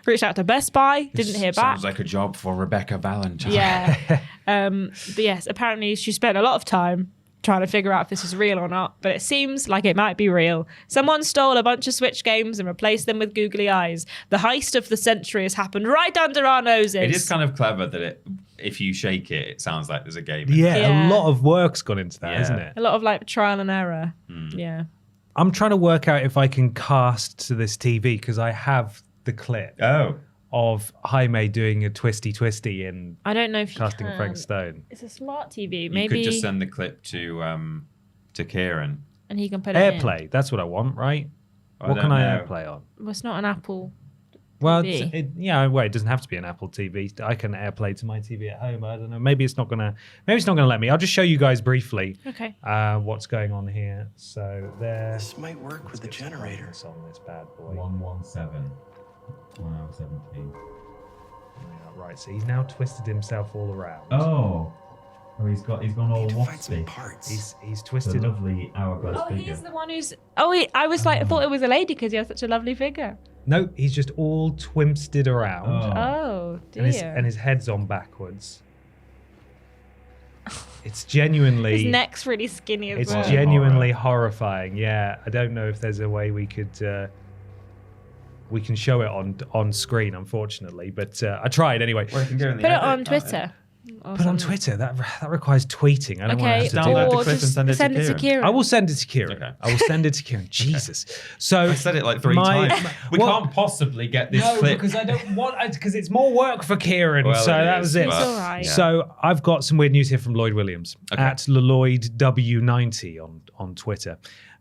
Reached out to Best Buy, didn't hear back. Sounds like a job for Rebecca Valentine. Yeah. But yes, apparently she spent a lot of time trying to figure out if this is real or not, but it seems like it might be real. Someone stole a bunch of Switch games and replaced them with googly eyes. The heist of the century has happened right under our noses. It is kind of clever that if you shake it, it sounds like there's a game in Yeah, a lot of work's gone into that, isn't it? A lot of like trial and error. Yeah. I'm trying to work out if I can cast to this TV because I have the clip of Jaime doing a twisty in I don't know if casting you can. Frank Stone. It's a smart TV. You Maybe could just send the clip to Ciaran. and he can put it in. AirPlay, that's what I want, right? I What don't can I know. AirPlay on? Well, it's not an Apple. Well, TV. it doesn't have to be an Apple TV. I can AirPlay to my TV at home. I don't know. Maybe it's not gonna let me. I'll just show you guys briefly Okay. what's going on here. So there. This might work with the generator. On this bad boy. 117. 1:17. Right, so he's now twisted himself all around. Oh, he's gone all Need to find some wafty. parts. He's It's a twisted. lovely hourglass Oh, figure. he's the one who's. Oh, I was like, I thought it was a lady because he has such a lovely figure. No, he's just all twisted around, Oh dear. and his head's on backwards. It's genuinely. His neck's really skinny as It's well. genuinely horrifying. Yeah, I don't know if there's a way we could. We can show it on screen, unfortunately, but I tried anyway. Well, you can go in the Put it edit, on can't Twitter. Or Put on something. Twitter. That requires tweeting. I don't Okay, want to have to do Download that. the or clip and just send it to send it to Ciaran. Ciaran. I will send it to Ciaran. Okay. I will send it to Ciaran. Jesus. So I said it like 3 my- times. We Well- can't possibly get this No, clip. because I don't want. Because it's more work for Ciaran. Well, so it that is, was it. but- It's all right. Yeah. So I've got some weird news here from Lloyd Williams Okay. at LloydW90 on Twitter.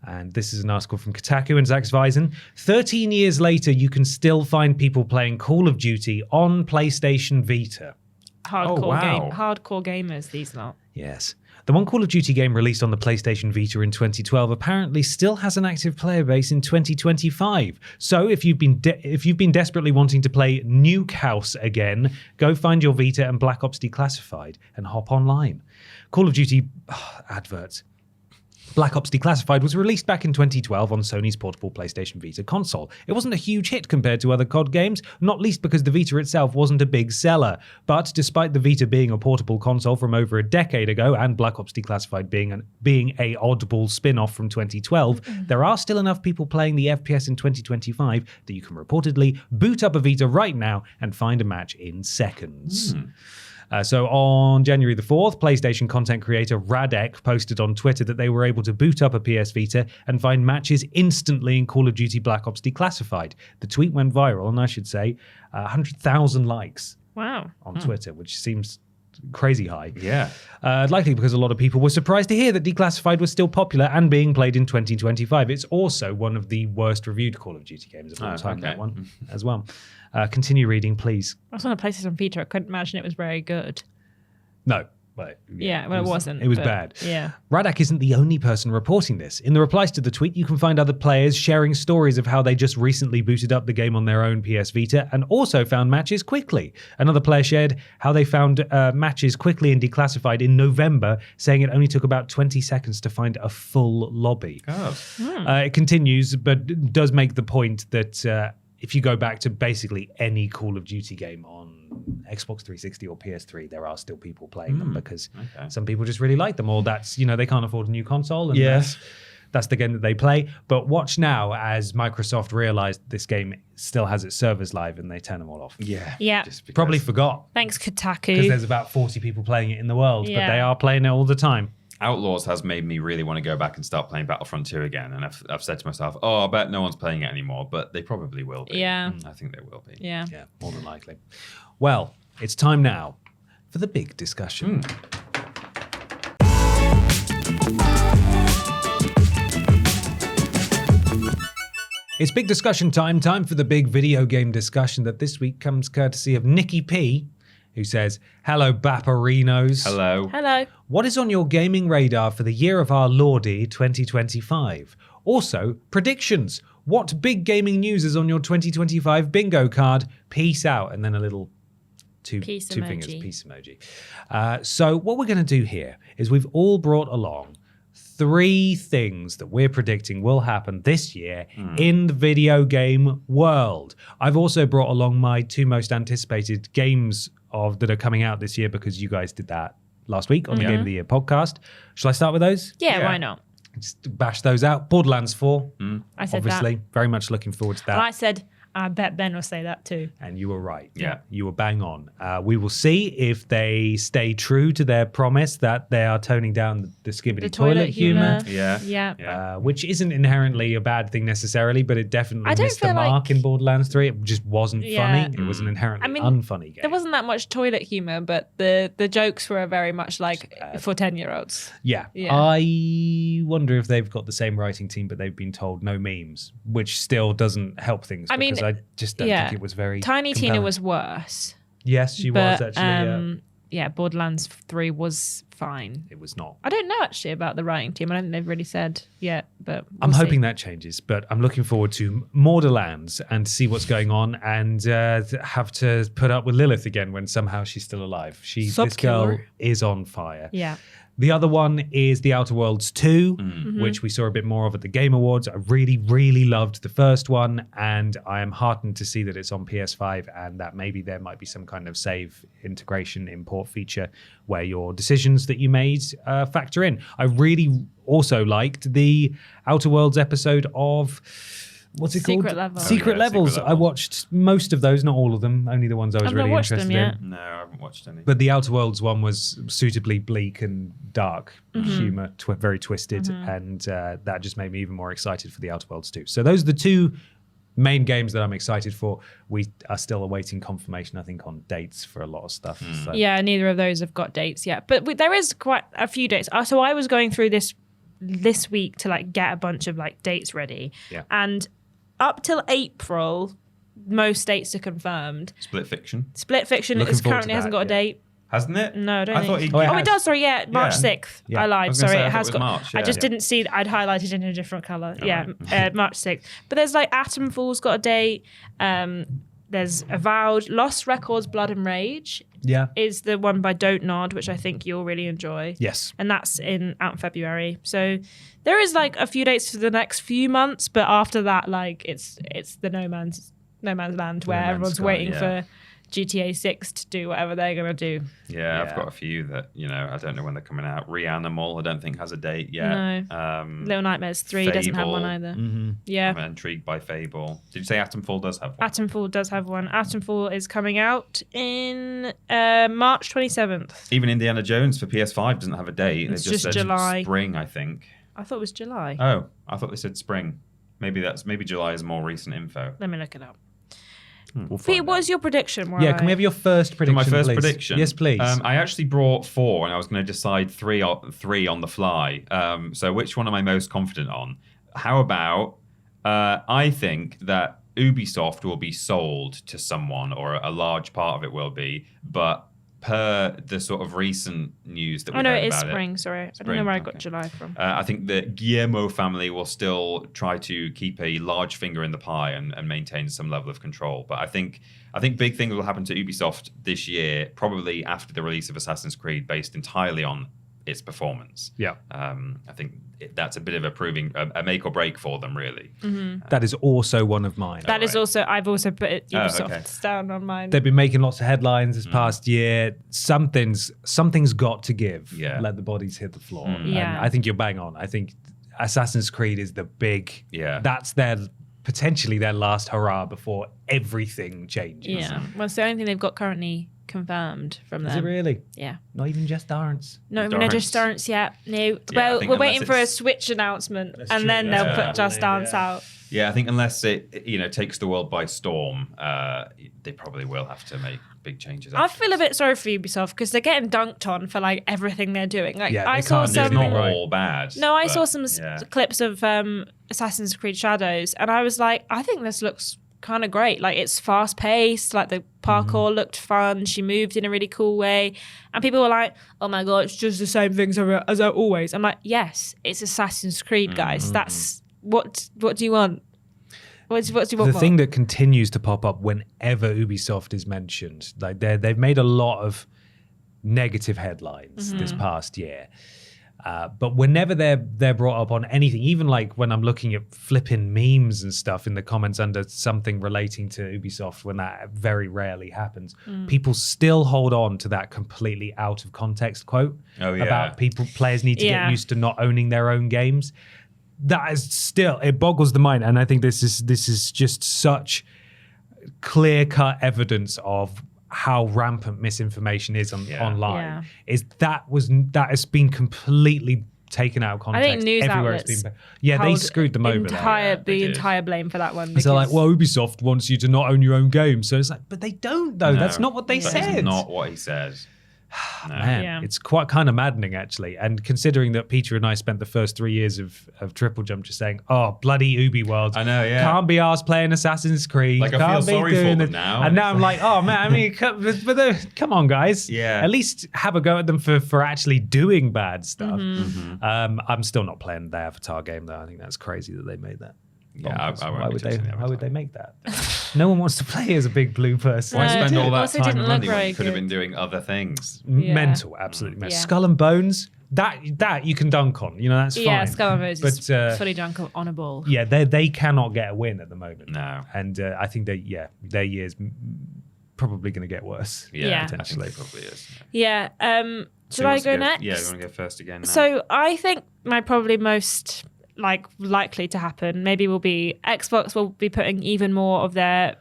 And this is an article from Kotaku and Zach Zweisen. 13 years later, you can still find people playing Call of Duty on PlayStation Vita. Hardcore gamers, these lot. Yes. The one Call of Duty game released on the PlayStation Vita in 2012 apparently still has an active player base in 2025. So if you've been desperately wanting to play Nuke House again, go find your Vita and Black Ops Declassified and hop online. Call of Duty adverts. Black Ops Declassified was released back in 2012 on Sony's portable PlayStation Vita console. It wasn't a huge hit compared to other COD games, not least because the Vita itself wasn't a big seller. But despite the Vita being a portable console from over a decade ago and Black Ops Declassified being a oddball spin-off from 2012, there are still enough people playing the FPS in 2025 that you can reportedly boot up a Vita right now and find a match in seconds. So on January the 4th, PlayStation content creator Radek posted on Twitter that they were able to boot up a PS Vita and find matches instantly in Call of Duty Black Ops Declassified. The tweet went viral, and I should say 100,000 likes Wow. on Twitter, which seems crazy high. Yeah. Likely because a lot of people were surprised to hear that Declassified was still popular and being played in 2025. It's also one of the worst reviewed Call of Duty games of all time, okay. that one, as well. Continue reading, please. I was on a PlayStation Vita. I couldn't imagine it was very good. No. But, Yeah, well, it wasn't. It was but- bad. Yeah. Radak isn't the only person reporting this. In the replies to the tweet, you can find other players sharing stories of how they just recently booted up the game on their own PS Vita and also found matches quickly. Another player shared how they found matches quickly in Declassified in November, saying it only took about 20 seconds to find a full lobby. Oh. It continues, but does make the point that if you go back to basically any Call of Duty game on Xbox 360 or PS3, there are still people playing them because okay. some people just really like them, or that's, they can't afford a new console. And Yeah. that's the game that they play. But watch now as Microsoft realized this game still has its servers live and they turn them all off. Yeah. Yeah. Just because- Probably forgot Thanks, because Kotaku. there's about 40 people playing it in the world, but Yeah. they are playing it all the time. Outlaws has made me really want to go back and start playing Battlefront 2 again. And I've said to myself, I bet no one's playing it anymore. But they probably will be. Yeah. I think they will be. Yeah. Yeah, more than likely. Well, it's time now for the big discussion. It's big discussion time for the big video game discussion that this week comes courtesy of Nikki P, who says, hello, Bapperinos. Hello. Hello. What is on your gaming radar for the year of our Lordy 2025? Also, predictions. What big gaming news is on your 2025 bingo card? Peace out. And then a little two Peace fingers, emoji. peace emoji. So what we're going to do here is we've all brought along 3 things that we're predicting will happen this year in the video game world. I've also brought along my 2 most anticipated games that are coming out this year because you guys did that last week on the Game of the Year podcast. Shall I start with those? Yeah, Yeah. why not? Just bash those out. Borderlands 4, I said obviously. Very much looking forward to that. that. And I said, I bet Ben will say that too. And you were right. Yeah. You were bang on. We will see if they stay true to their promise that they are toning down the skibbity The toilet humor. Yeah. Yeah. Yeah. Which isn't inherently a bad thing necessarily, but it definitely I don't missed the feel mark like- in Borderlands 3. It just wasn't Yeah. funny. It was an inherently I mean, unfunny game. There wasn't that much toilet humor, but the jokes were very much like for 10-year-olds. Yeah. Yeah. I wonder if they've got the same writing team, but they've been told no memes, which still doesn't help things I mean, because I just don't think it was very Tiny Tina compelling. was worse. Yes, she but, was actually. yeah, Borderlands 3 was fine. It was not. I don't know actually about the writing team. I don't think they've really said yet, but I'm we'll hoping see. that changes, but I'm looking forward to Borderlands and see what's going on and have to put up with Lilith again when somehow she's still alive. This girl Sub-killer. is on fire. Yeah. The other one is The Outer Worlds 2, Mm-hmm. which we saw a bit more of at the Game Awards. I really, really loved the first one, and I am heartened to see that it's on PS5 and that maybe there might be some kind of save integration import feature where your decisions that you made factor in. I really also liked the Outer Worlds episode of... What's it Secret called? Level. Secret Oh, yeah, Levels. Secret I Level. watched most of those, not all of them, only the ones I was I've not really watched them interested in. yet. No, I haven't watched any. But the Outer Worlds one was suitably bleak and dark Mm-hmm. humor, very twisted, and that just made me even more excited for the Outer Worlds 2. So those are the 2 main games that I'm excited for. We are still awaiting confirmation, I think, on dates for a lot of stuff. So. Yeah, neither of those have got dates yet, but there is quite a few dates. So I was going through this week to like get a bunch of like dates ready, Yeah. and up till April, most dates are confirmed. Split Fiction. Split Fiction Looking is forward to currently hasn't that, got a yeah. date. Hasn't it? No, I don't I think. thought he. Oh, it Oh, has. it does. Sorry, yeah, March 6th. Yeah. I I lied. was gonna Sorry, say, I it thought has it was got. March, I just yeah. didn't see. I'd highlighted in a different color. Yeah, right. March 6th. But there's like Atomfall's got a date. There's Avowed, Lost Records, Blood and Rage Yeah. is the one by Don't Nod, which I think you'll really enjoy. Yes. And that's out in February. So there is like a few dates for the next few months, but after that, like it's the no man's land where Man's everyone's Sky, waiting yeah. for GTA 6 to do whatever they're gonna do. Yeah, I've Yeah. got a few that, I don't know when they're coming out. Reanimal, I don't think has a date yet. No. Little Nightmares 3 doesn't have one Fable. either. Mm-hmm. Yeah. I'm intrigued by Fable. Did you say Atomfall does have one? Atomfall does have one. Atomfall is coming out in March 27th. Even Indiana Jones for PS5 doesn't have a date. It's They just just said July. spring, I think. I thought it was July. Oh, I thought they said spring. Maybe July is more recent info. Let me look it up. We'll Pete, find what out. is your prediction? Yeah, can we have your first So prediction, my first please? prediction. Yes, please. I actually brought 4, and I was going to decide three on the fly. So which one am I most confident on? How about I think that Ubisoft will be sold to someone, or a large part of it will be, but per the sort of recent news that we Oh no, heard it is about spring. Sorry, I don't know Spring, where I got okay. July from. I think the Guillermo family will still try to keep a large finger in the pie and maintain some level of control. But I think big things will happen to Ubisoft this year, probably after the release of Assassin's Creed, based entirely on its performance. Yeah. I think that's a bit of a make or break for them, really. That is also one of mine. That is also, I've also put Ubisoft okay. down on mine. They've been making lots of headlines this past year. Something's got to give. Yeah. Let the bodies hit the floor. And Yeah. I think you're bang on. I think Assassin's Creed is the big. Yeah. That's potentially their last hurrah before everything changes. Yeah. Well, it's the only thing they've got currently confirmed from them. Is it really? Yeah. Not even just Darts. No, Darts. Just Dance yet. No. I Well, think we're unless waiting for a it's- Switch announcement, That's and true, then that's they'll right. put Just Dance Yeah. out. Yeah, I think unless it takes the world by storm, they probably will have to make big changes. I feel a bit sorry for Ubisoft because they're getting dunked on for like everything they're doing. Like Yeah, I they saw can't do some. It's not Right. all bad. No, I but, saw some yeah. clips of Assassin's Creed Shadows, and I was like, I think this looks kind of great. Like it's fast paced. Like the parkour looked fun. She moved in a really cool way, and people were like, "Oh my god, it's just the same things as always." I'm like, "Yes, it's Assassin's Creed, guys. That's what do you want? What do you want? The more? thing that continues to pop up whenever Ubisoft is mentioned, like they've made a lot of negative headlines this past year. But whenever they're brought up on anything, even like when I'm looking at flipping memes and stuff in the comments under something relating to Ubisoft, when that very rarely happens, people still hold on to that completely out of context quote about players need to get used to not owning their own games. That is still, it boggles the mind, and I think this is just such clear-cut evidence of how rampant misinformation is online. Yeah. Is that has been completely taken out of context. I think news everywhere outlets it's been. Yeah, they hold screwed them over. There. they did. entire blame for that one. So they're like, because- well, Ubisoft wants you to not own your own game. So it's like, but they don't though. No, That's not what they that said. is not what he said. No. Man, Yeah. it's quite kind of maddening actually. And considering that Peter and I spent the first 3 years of TripleJump just saying, oh, bloody Ubi World. I know, yeah. Can't be arsed playing Assassin's Creed. Like, I can't feel be sorry for doing them this. now. And now I'm like, oh man, I mean, come on guys. Yeah. At least have a go at them for actually doing bad stuff. Mm-hmm. I'm still not playing the Avatar game though. I think that's crazy that they made that. Yeah, Bonkers. I won't why be would they? touching the Why would Avatar. they make that? No one wants to play as a big blue person. Why No, spend all that also time didn't and look money when very you could have good. been doing other things? Yeah. Mental, absolutely mental. Yeah. Skull and Bones, that you can dunk on. You know, that's fine. Yeah, Skull and Bones is But, fully drunk on a ball. yeah, they cannot get a win at the moment. No. And I think their year's probably going to get worse. Yeah, Yeah. I think Potentially. it probably is. Yeah. So Should who I wants to go next? Yeah, you want to go first again now? So I think my probably most likely to happen maybe will be Xbox will be putting even more of their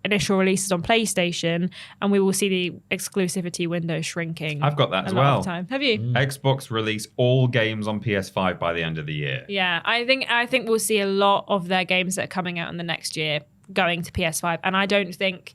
initial releases on PlayStation, and we will see the exclusivity window shrinking. I've got that a as lot well. of the time. Have you? Xbox release all games on PS5 by the end of the year. Yeah, I think we'll see a lot of their games that are coming out in the next year going to PS5, and I don't think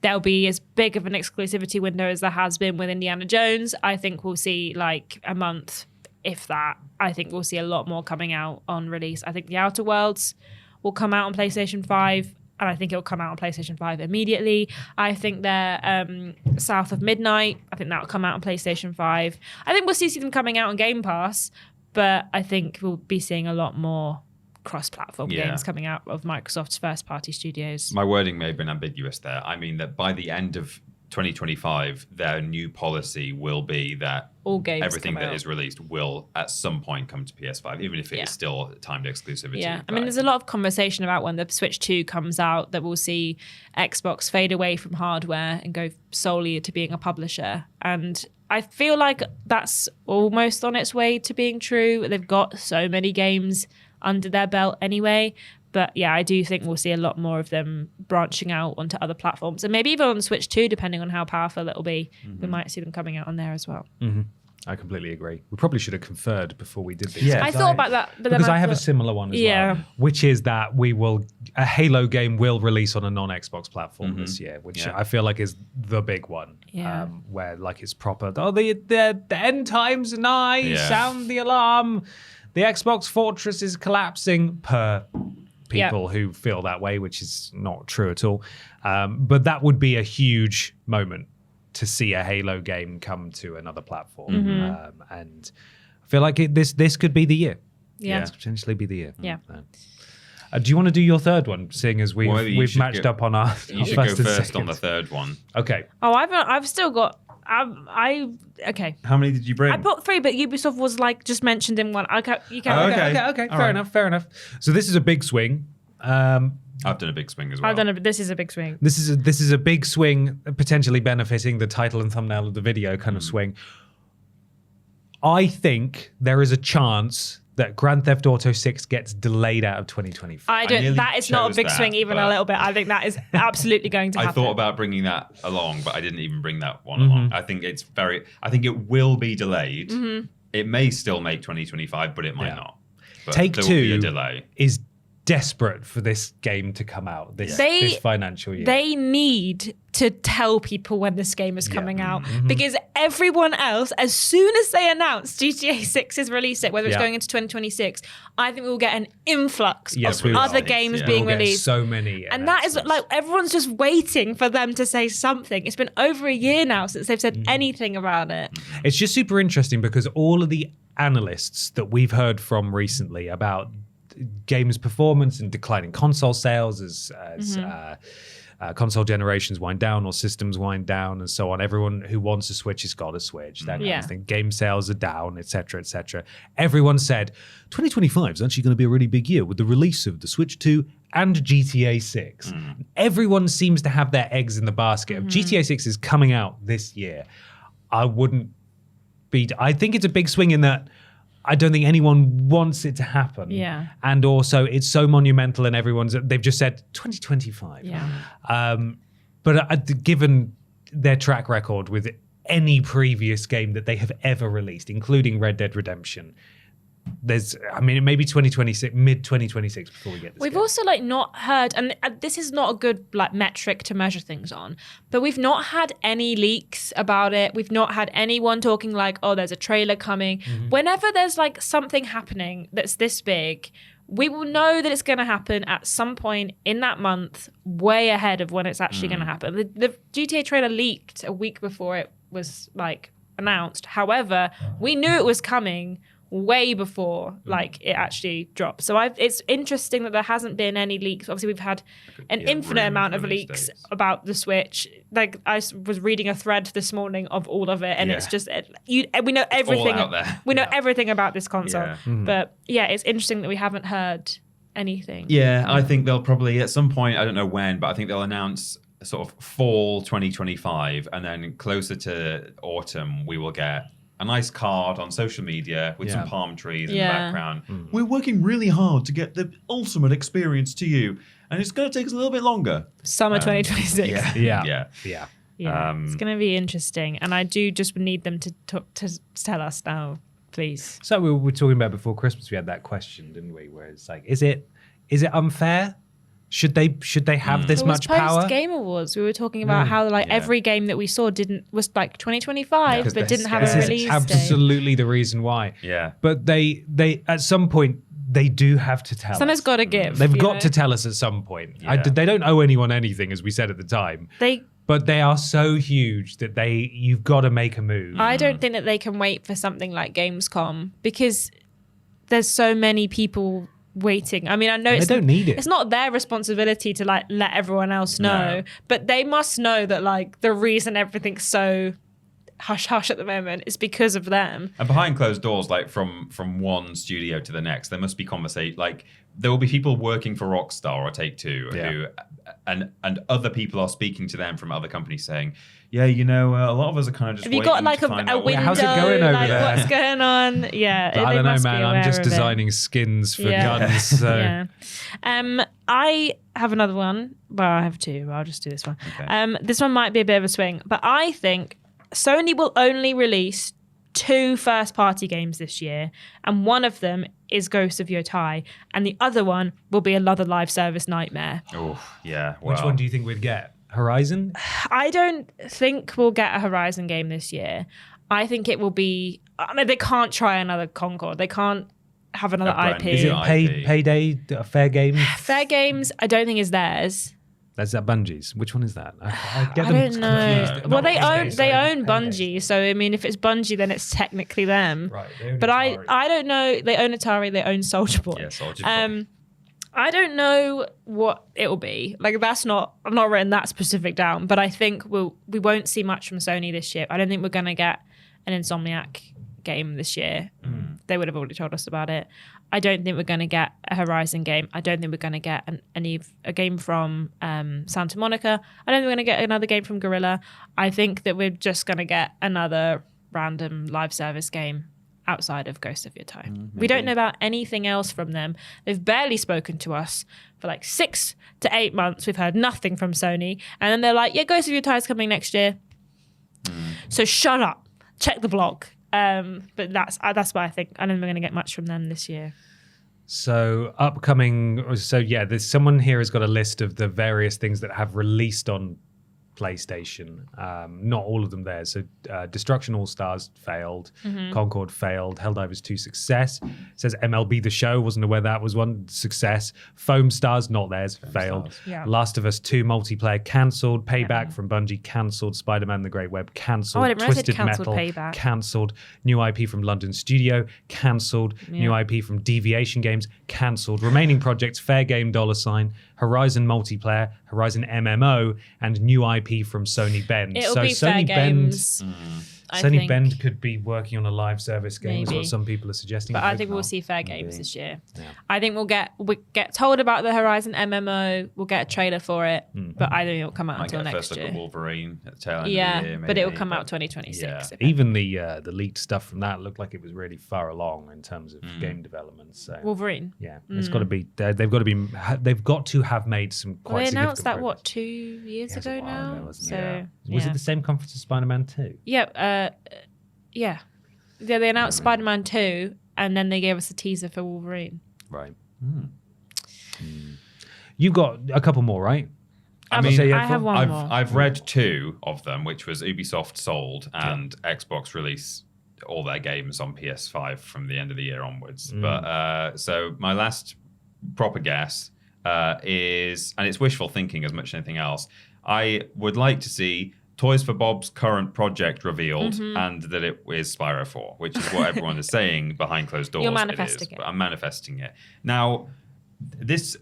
there'll be as big of an exclusivity window as there has been with Indiana Jones. I think we'll see like a month, if that. I think we'll see a lot more coming out on release. I think The Outer Worlds will come out on PlayStation 5, and I think it'll come out on PlayStation 5 immediately. I think they're South of Midnight. I think that'll come out on PlayStation 5. I think we'll see them coming out on Game Pass, but I think we'll be seeing a lot more cross-platform Yeah. games coming out of Microsoft's first-party studios. My wording may have been ambiguous there. I mean that by the end of 2025, their new policy will be that All games everything come that out. is released will at some point come to PS5, even if it Yeah. is still timed exclusivity. Yeah, I But mean, there's a lot of conversation about when the Switch 2 comes out that we'll see Xbox fade away from hardware and go solely to being a publisher. And I feel like that's almost on its way to being true. They've got so many games under their belt anyway. But yeah, I do think we'll see a lot more of them branching out onto other platforms. And maybe even on Switch 2, depending on how powerful it'll be. We might see them coming out on there as well. I completely agree. We probably should have conferred before we did this. Yeah. I thought about that. But then Because I have a thought- similar one as Yeah. well, which is that a Halo game will release on a non-Xbox platform this year, which Yeah. I feel like is the big one. Yeah. Where like it's proper. Oh, the end times are nigh. Yeah. Sound the alarm. The Xbox fortress is collapsing. Per people who feel that way, which is not true at all. But that would be a huge moment to see a Halo game come to another platform. And I feel like this could be the year. Yeah. This could potentially be the year. Yeah. Do you want to do your third one, seeing as Well, you we've should matched go- up on our You should go first and first on second? the third one. Okay. Oh, I've still got Okay. How many did you bring? I bought 3, but Ubisoft was like just mentioned in one. You can. Okay. Fair enough. So this is a big swing. I've done a big swing as well. I've done it. This is a big swing. This is a big swing, potentially benefiting the title and thumbnail of the video kind of swing. I think there is a chance that Grand Theft Auto 6 gets delayed out of 2025. I don't. nearly That is not a chose big that, swing, even a but- little bit. I think that is absolutely going to I happen. thought about bringing that along, but I didn't even bring that one along. I think I think it will be delayed. It may still make 2025, but it might not. But Take there will be a Two delay. is desperate for this game to come out this financial year. They need to tell people when this game is coming out because everyone else, as soon as they announce GTA 6's release date, whether it's going into 2026, I think we'll get an influx Yes, of we will. other games being We'll get released. so many, and that is like everyone's just waiting for them to say something. It's been over a year now since they've said anything about it. It's just super interesting because all of the analysts that we've heard from recently about games performance and declining console sales as console generations wind down or systems wind down and so on. Everyone who wants a Switch has got a Switch. That kind of thing. Game sales are down, etc., etc. Everyone said 2025 is actually going to be a really big year with the release of the Switch 2 and GTA 6. Everyone seems to have their eggs in the basket of GTA 6 is coming out this year. I think it's a big swing in that I don't think anyone wants it to happen. Yeah. And also it's so monumental and they've just said 2025. Yeah. But given their track record with any previous game that they have ever released, including Red Dead Redemption, it may be 2026, mid 2026 before we get this We've game. also not heard, and this is not a good metric to measure things on, but we've not had any leaks about it. We've not had anyone talking there's a trailer coming. Whenever there's something happening that's this big, we will know that it's going to happen at some point in that month, way ahead of when it's actually going to happen. The GTA trailer leaked a week before it was announced. However, we knew it was coming way before it actually dropped. So it's interesting that there hasn't been any leaks. Obviously, we've had an infinite amount of leaks about the Switch. I was reading a thread this morning of all of it, and it's just we know everything. All out there. We know everything about this console. Yeah. But it's interesting that we haven't heard anything. Yeah, I think they'll probably at some point, I don't know when, but I think they'll announce sort of fall 2025, and then closer to autumn we will get a nice card on social media with some palm trees in the background. We're working really hard to get the ultimate experience to you, and it's going to take us a little bit longer. Summer 2026. Yeah. It's going to be interesting, and I do just need them to tell us now, please. So we were talking about before Christmas, we had that question, didn't we? Where it's is it unfair? Should they have this much power? Post Game Awards, we were talking about how every game that we saw was 2025, but didn't have a This release is date. absolutely the reason why. Yeah. But they at some point they do have to tell Something's us. got to give. They've you got know? to tell us at some point. Yeah. They don't owe anyone anything, as we said at the time. But they are so huge that you've got to make a move. I don't think that they can wait for something like Gamescom because there's so many people waiting. I mean, I know They don't need it. It's not their responsibility to let everyone else know, but they must know that the reason everything's so hush hush at the moment is because of them. And behind closed doors, from one studio to the next, there must be conversation. There will be people working for Rockstar or Take Two who, and other people are speaking to them from other companies saying, a lot of us are kind of just. Have you got waiting to find a out window? How's it going over there? What's going on? Yeah, I don't know, must be man. I'm aware just of it. designing skins for guns. So. Yeah. I have another one. Well, I have two. I'll just do this one. Okay. This one might be a bit of a swing, but I think Sony will only release 2 first-party games this year, and one of them is Ghost of Yotei, and the other one will be another live service nightmare. Oh, yeah. Which well, one do you think we'd get? Horizon? I don't think we'll get a Horizon game this year. I think it will be... I mean, they can't try another Concord. They can't have another A brand IP. new Is it IP. Payday, Fair Game? Fair Games, I don't think is theirs. That's that Bungie's. Which one is that? I get I them don't know. confused. Well, Not they Payday, own sorry, Bungie, so I mean, if it's Bungie, then it's technically them. Right. They own But Atari. I don't know. They own Atari. They own Soldier Boy. Yeah, Soldier Boy. I don't know what it'll be. Like I've not written that specific down, but I think we won't see much from Sony this year. I don't think we're gonna get an Insomniac game this year. They would have already told us about it. I don't think we're gonna get a Horizon game. I don't think we're gonna get a game from Santa Monica. I don't think we're gonna get another game from Guerrilla. I think that we're just gonna get another random live service game outside of Ghost of Your Time. We don't know about anything else from them. They've barely spoken to us for like 6 to 8 months. We've heard nothing from Sony. And then they're like, yeah, Ghost of Your Time is coming next year. So shut up. Check the blog. But that's why I think I don't think we're going to get much from them this year. So there's someone here has got a list of the various things that have released on PlayStation. Not all of them there. So Destruction All Stars failed. Concord failed. Helldivers 2 success. It says MLB The Show, wasn't aware that was one success. Foam Stars, not theirs, failed. Yeah. Last of Us 2 multiplayer cancelled. Payback from Bungie cancelled. Spider-Man The Great Web cancelled. Oh, I didn't realise they'd Twisted cancelled Metal Payback. cancelled. New IP from London Studio cancelled. New IP from Deviation Games cancelled. Remaining projects Fair Game $, Horizon multiplayer, Horizon MMO, and new IP from Sony Bend. It'll so be Sony Fair Bend, Games. I Sony think. Bend could be working on a live service game, is Maybe. what some people are suggesting. But I think we'll see Fair Games this year. I think we'll get told about the Horizon MMO. We'll get a trailer for it, but I don't think it'll come out Might until get a next first look year. at Wolverine at the tail end of the year. But it'll maybe, come out 2026. Yeah. Even the leaked stuff from that looked like it was really far along in terms of game development. So Wolverine. yeah, it's got to be. They've got to have made some quite. Well, they announced significant that progress. 2 years Yeah, it was a ago while now. ago, wasn't So it? Was it the same conference as Spider-Man 2? Yeah. They announced Spider-Man 2, and then they gave us a teaser for Wolverine. Right. You've got a couple more, right? I mean, I have one more. I've read 2 of them, which was Ubisoft sold and Xbox release all their games on PS5 from the end of the year onwards. But so my last proper guess is, and it's wishful thinking as much as anything else, I would like to see Toys for Bob's current project revealed and that it is Spyro 4, which is what everyone is saying behind closed doors. You're manifesting it. But I'm manifesting it. Now, this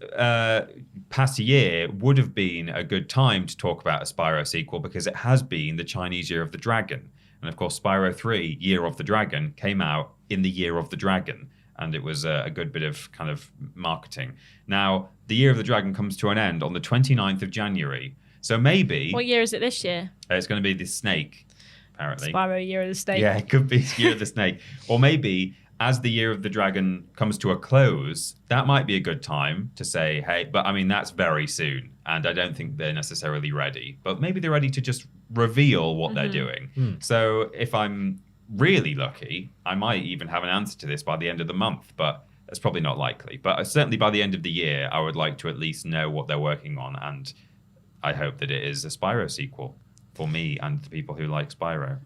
past year would have been a good time to talk about a Spyro sequel because it has been the Chinese Year of the Dragon. And of course, Spyro 3, Year of the Dragon, came out in the Year of the Dragon. And it was a good bit of kind of marketing. Now, the Year of the Dragon comes to an end on the 29th of January. So maybe... What year is it this year? It's going to be the snake, apparently. Spyro Year of the Snake. Yeah, it could be Year of the Snake. Or maybe as the Year of the Dragon comes to a close, that might be a good time to say, hey, but I mean, that's very soon. And I don't think they're necessarily ready. But maybe they're ready to just reveal what they're doing. So if I'm really lucky, I might even have an answer to this by the end of the month. But that's probably not likely. But certainly by the end of the year, I would like to at least know what they're working on. And I hope that it is a Spyro sequel for me and the people who like Spyro.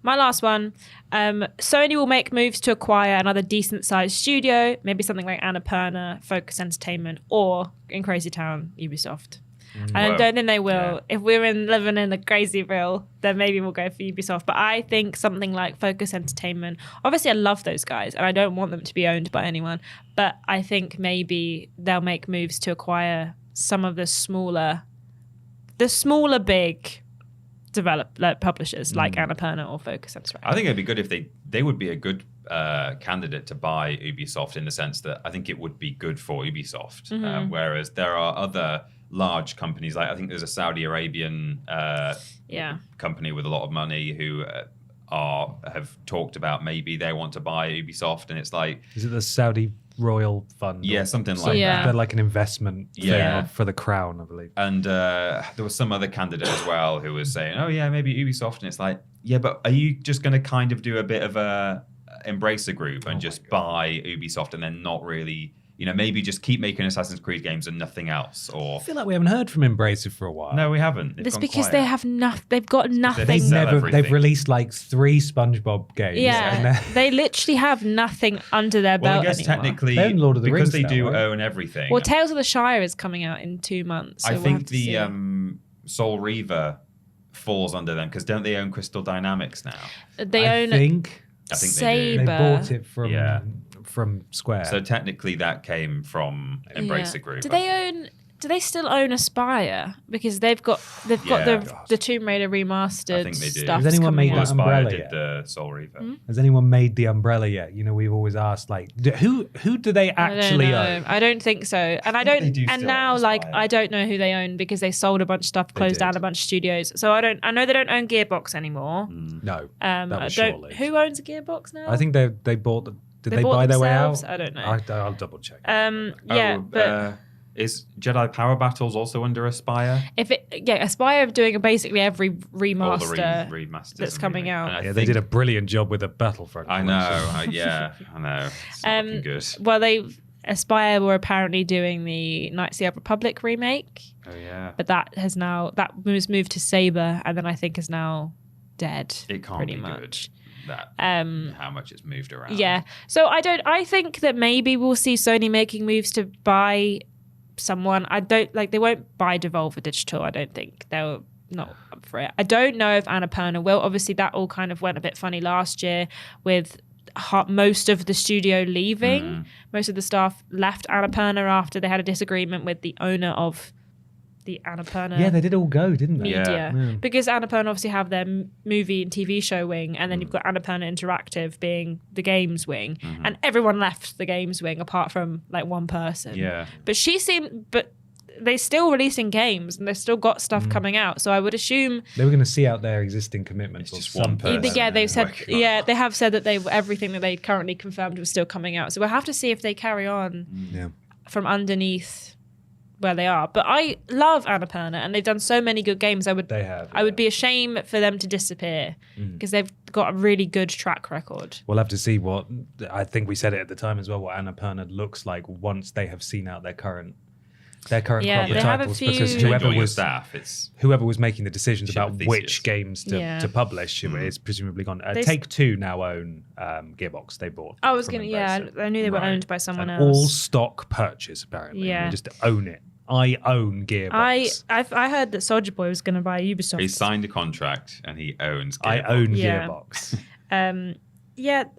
My last one. Sony will make moves to acquire another decent-sized studio, maybe something like Annapurna, Focus Entertainment, or in Crazy Town, Ubisoft. And I don't think they will. Yeah. If we're living in the Crazyville, then maybe we'll go for Ubisoft. But I think something like Focus Entertainment. Obviously, I love those guys, and I don't want them to be owned by anyone. But I think maybe they'll make moves to acquire some of the smaller big publishers like Annapurna or Focus Entertainment. I think it'd be good if they would be a good candidate to buy Ubisoft in the sense that I think it would be good for Ubisoft. Whereas there are other large companies, like I think there's a Saudi Arabian company with a lot of money who have talked about maybe they want to buy Ubisoft, and it's like, Is it the Saudi Royal Fund? yeah, something like that. They're like an investment thing for the crown, I believe. And there was some other candidate as well who was saying, oh yeah, maybe Ubisoft. And it's like, yeah, but are you just going to kind of do a bit of a Embracer Group and just buy Ubisoft and then not really, maybe just keep making Assassin's Creed games and nothing else? Or I feel like we haven't heard from Embracer for a while. no, we haven't. They've It's gone because quiet. they have they've got nothing. They've released like 3 SpongeBob games. Yeah, they literally have nothing under their Well, belt I guess anymore. technically, They own Lord of the because Rings they do now, right? own everything. Well, Tales of the Shire is coming out in 2 months. So I we'll think have to the see. Soul Reaver falls under them because don't they own Crystal Dynamics now? They I own think I think Saber. they bought it from Yeah. from Square. So technically that came from Embracer Group. Do they still own Aspire? Because they've got the Tomb Raider remastered I think they do. stuff. Has anyone made coming that out. Aspire Umbrella did yet? the Soul Reaver. Has anyone made the Umbrella yet? You know, we've always asked, like, who do they actually own? I don't think so. And I they don't. do And still now, own like, Aspire. I don't know who they own because they sold a bunch of stuff, closed down did. a bunch of studios. So I don't. I know they don't own Gearbox anymore. No, I that was don't. short-lived. Who owns a Gearbox now? I think they bought the. Did they bought buy their way out? themselves? I don't know. I'll double check. But Is Jedi Power Battles also under Aspire? Aspire are doing basically every All the remaster remasters that's and coming remakes. out. And I Yeah, they think- did a brilliant job with the Battlefront. I know. Yeah, I know. It's not looking good. Well, Aspire were apparently doing the Knights of the Old Republic remake, Oh yeah. but that was moved to Saber, and then I think is now dead. It can't pretty be much. good. That how much it's moved around. Yeah. So I think that maybe we'll see Sony making moves to buy someone. They won't buy Devolver Digital. I don't think they'll not up for it. I don't know if Annapurna will. Obviously, that all kind of went a bit funny last year with most of the studio leaving. Most of the staff left Annapurna after they had a disagreement with the owner of the Annapurna. Yeah, they did all go, didn't they? Media. Yeah. Because Annapurna obviously have their movie and TV show wing, and then you've got Annapurna Interactive being the games wing, and everyone left the games wing apart from like one person. Yeah. But they're still releasing games and they've still got stuff coming out. So I would assume They were going to see out their existing commitments. It's or just one something. person. they've said working on it. they have said that everything that they currently confirmed was still coming out. So we'll have to see if they carry on Yeah. from underneath where they are. But I love Annapurna and they've done so many good games. They have. I would be ashamed for them to disappear because they've got a really good track record. We'll have to see what, I think we said it at the time as well, what Annapurna looks like once they have seen out their current Yeah, crop they of have a titles, few- because Change all whoever your was staff. It's making the decisions Ship about of which Theseus. games Yeah. to publish is presumably gone. They- Take-Two now own Gearbox. They bought. I was from going to, Embracer. I knew they were Right. owned by someone An else. all-stock purchase, apparently. Yeah. They just own it. I own Gearbox. I heard that Soldier Boy was going to buy Ubisoft. he signed a contract and he owns. I Gearbox. own Yeah. Gearbox.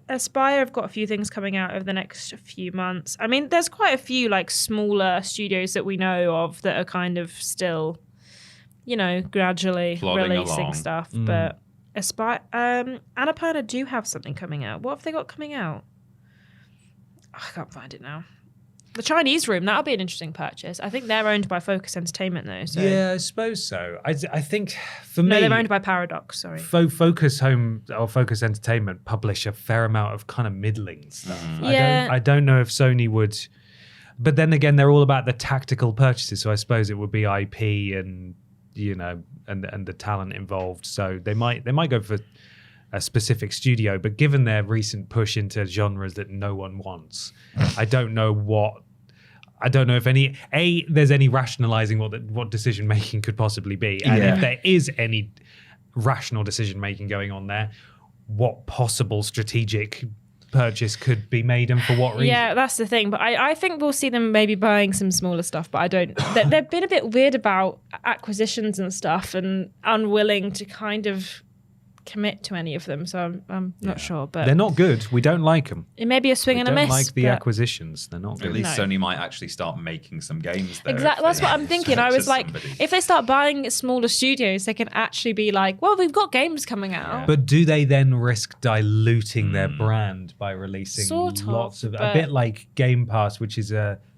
Aspire have got a few things coming out over the next few months. I mean, there's quite a few like smaller studios that we know of that are kind of still, gradually Plodding releasing along. stuff. But Aspire, Annapurna do have something coming out. What have they got coming out? I can't find it now. The Chinese Room, that'll be an interesting purchase. I think they're owned by Focus Entertainment though. So. Yeah, I suppose so. I think for No, me, they're owned by Paradox. Sorry. Focus Entertainment publish a fair amount of kind of middling stuff. Yeah. I don't know if Sony would, but then again, they're all about the tactical purchases. So I suppose it would be IP and and the talent involved. So they might go for a specific studio, but given their recent push into genres that no one wants, I don't know if there's any rationalizing what decision making could possibly be, and if there is any rational decision making going on there, what possible strategic purchase could be made and for what reason. Yeah, that's the thing. But I think we'll see them maybe buying some smaller stuff. But I don't. They've been a bit weird about acquisitions and stuff, and unwilling to kind of commit to any of them. So I'm not sure. But They're not good. We don't like them. it may be a swing We and a don't miss. like the but- acquisitions. They're not At good. least No. Sony might actually start making some games. Though, Exactly. if That's they what I'm thinking. I was purchase like, somebody. if they start buying smaller studios, they can actually be like, well, we've got games coming out. But do they then risk diluting their brand by releasing Sort of, lots of a but- bit like Game Pass, which is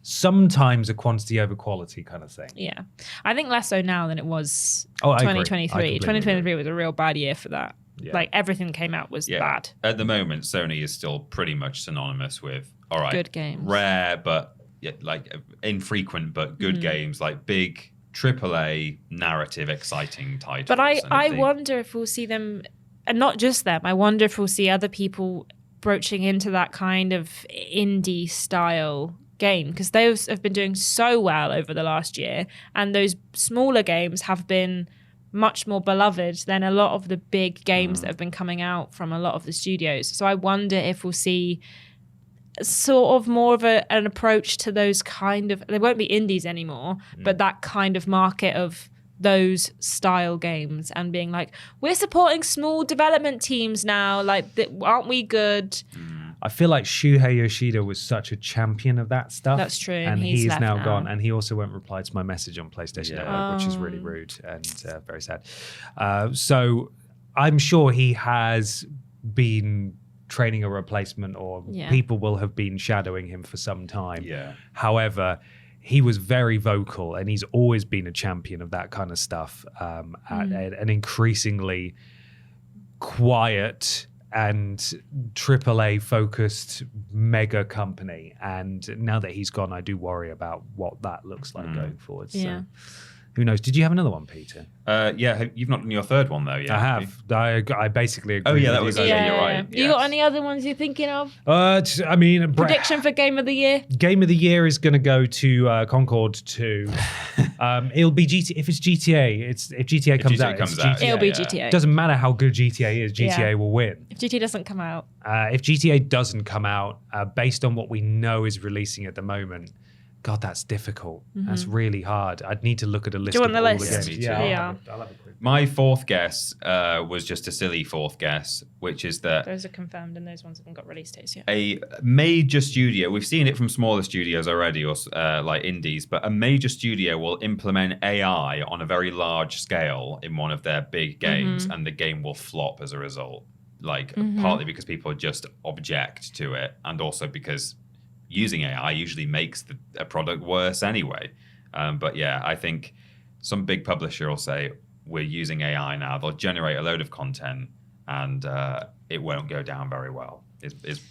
sometimes a quantity over quality kind of thing? Yeah. I think less so now than it was Oh, I agree. I 2023. completely 2023 was a real bad year for that. Yeah. Like everything that came out was bad. At the moment, Sony is still pretty much synonymous with Good games. rare but like infrequent but good games, like big AAA narrative, exciting titles. But And I think- wonder if we'll see them, and not just them, I wonder if we'll see other people broaching into that kind of indie style game, because those have been doing so well over the last year, and those smaller games have been much more beloved than a lot of the big games that have been coming out from a lot of the studios. So I wonder if we'll see sort of more of an approach to those kind of, they won't be indies anymore, but that kind of market of those style games, and being like, we're supporting small development teams now, like aren't we good? I feel like Shuhei Yoshida was such a champion of that stuff. That's true, And and he's he's left now now. gone. And he also won't reply to my message on PlayStation Yeah. Network, which is really rude and very sad. So I'm sure he has been training a replacement, or Yeah. people will have been shadowing him for some time. Yeah. However, he was very vocal, and he's always been a champion of that kind of stuff at an increasingly quiet and AAA focused mega company. And now that he's gone, I do worry about what that looks like going forward. Yeah. So who knows? Did you have another one, Peter? Yeah, you've not done your third one though yet. I have. I basically agree. yeah, with that you was- guys. yeah, you're right. You got any other ones you're thinking of? I mean, Prediction for Game of the Year? Game of the Year is going to go to Concord 2. It'll be GTA. If it's GTA, if GTA comes GTA out, comes it's out, GTA. It'll be yeah. GTA. Doesn't matter how good GTA is, GTA Yeah. will win. If GTA doesn't come out. If GTA doesn't come out, based on what we know is releasing at the moment, God, that's difficult. That's really hard. I'd need to look at a list you of want the all list? the games. Me too. Yeah, Yeah. I'll have a quick. My fourth guess was just a silly fourth guess, which is that Those are confirmed and those ones haven't got release dates yet. a major studio, we've seen it from smaller studios already, or like indies, but a major studio will implement AI on a very large scale in one of their big games, and the game will flop as a result. Like, partly because people just object to it, and also because using AI usually makes a product worse anyway. But yeah, I think some big publisher will say, we're using AI now. They'll generate a load of content, and it won't go down very well, is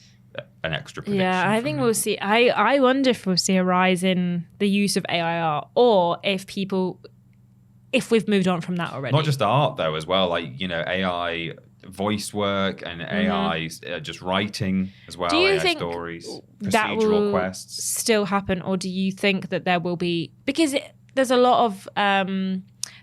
an extra prediction. Yeah, I from think me. we'll see. I wonder if we'll see a rise in the use of AI art, or if we've moved on from that already. Not just art, though, as well. Like, AI voice work and AI just writing as well. Do you AI think stories, that procedural will quests. still happen, or do you think that there will be, because there's a lot of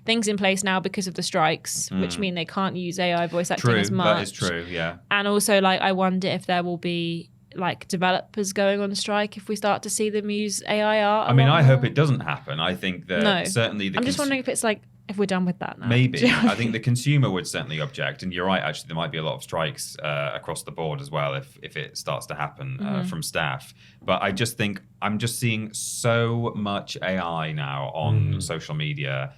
things in place now because of the strikes, which mean they can't use AI voice acting True, as much. that is true, yeah. And also, like, I wonder if there will be like developers going on strike if we start to see them use AI art. I mean, I hope it doesn't happen. I think that No. certainly I'm just wondering if it's like, if we're done with that now. Maybe. Do you know what I think the consumer would certainly object. And you're right, actually, there might be a lot of strikes across the board as well if it starts to happen from staff. But I just think I'm just seeing so much AI now on social media.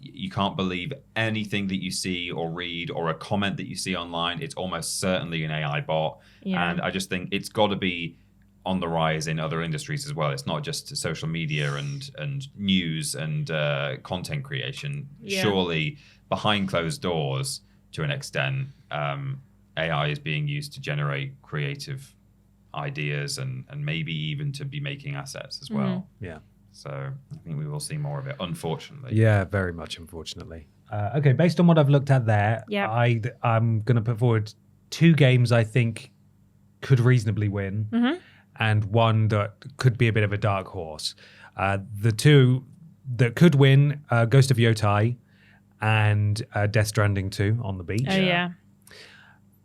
You can't believe anything that you see or read or a comment that you see online. It's almost certainly an AI bot. Yeah. And I just think it's got to be on the rise in other industries as well. It's not just social media and news and content creation. Yeah. Surely behind closed doors, to an extent, AI is being used to generate creative ideas and maybe even to be making assets as well. Yeah. So I think we will see more of it, unfortunately. Yeah, very much, unfortunately. Okay, based on what I've looked at there, Yeah. I'm going to put forward 2 games I think could reasonably win, and one that could be a bit of a dark horse. The 2 that could win, Ghost of Yotai and Death Stranding 2 on the beach. Oh, yeah.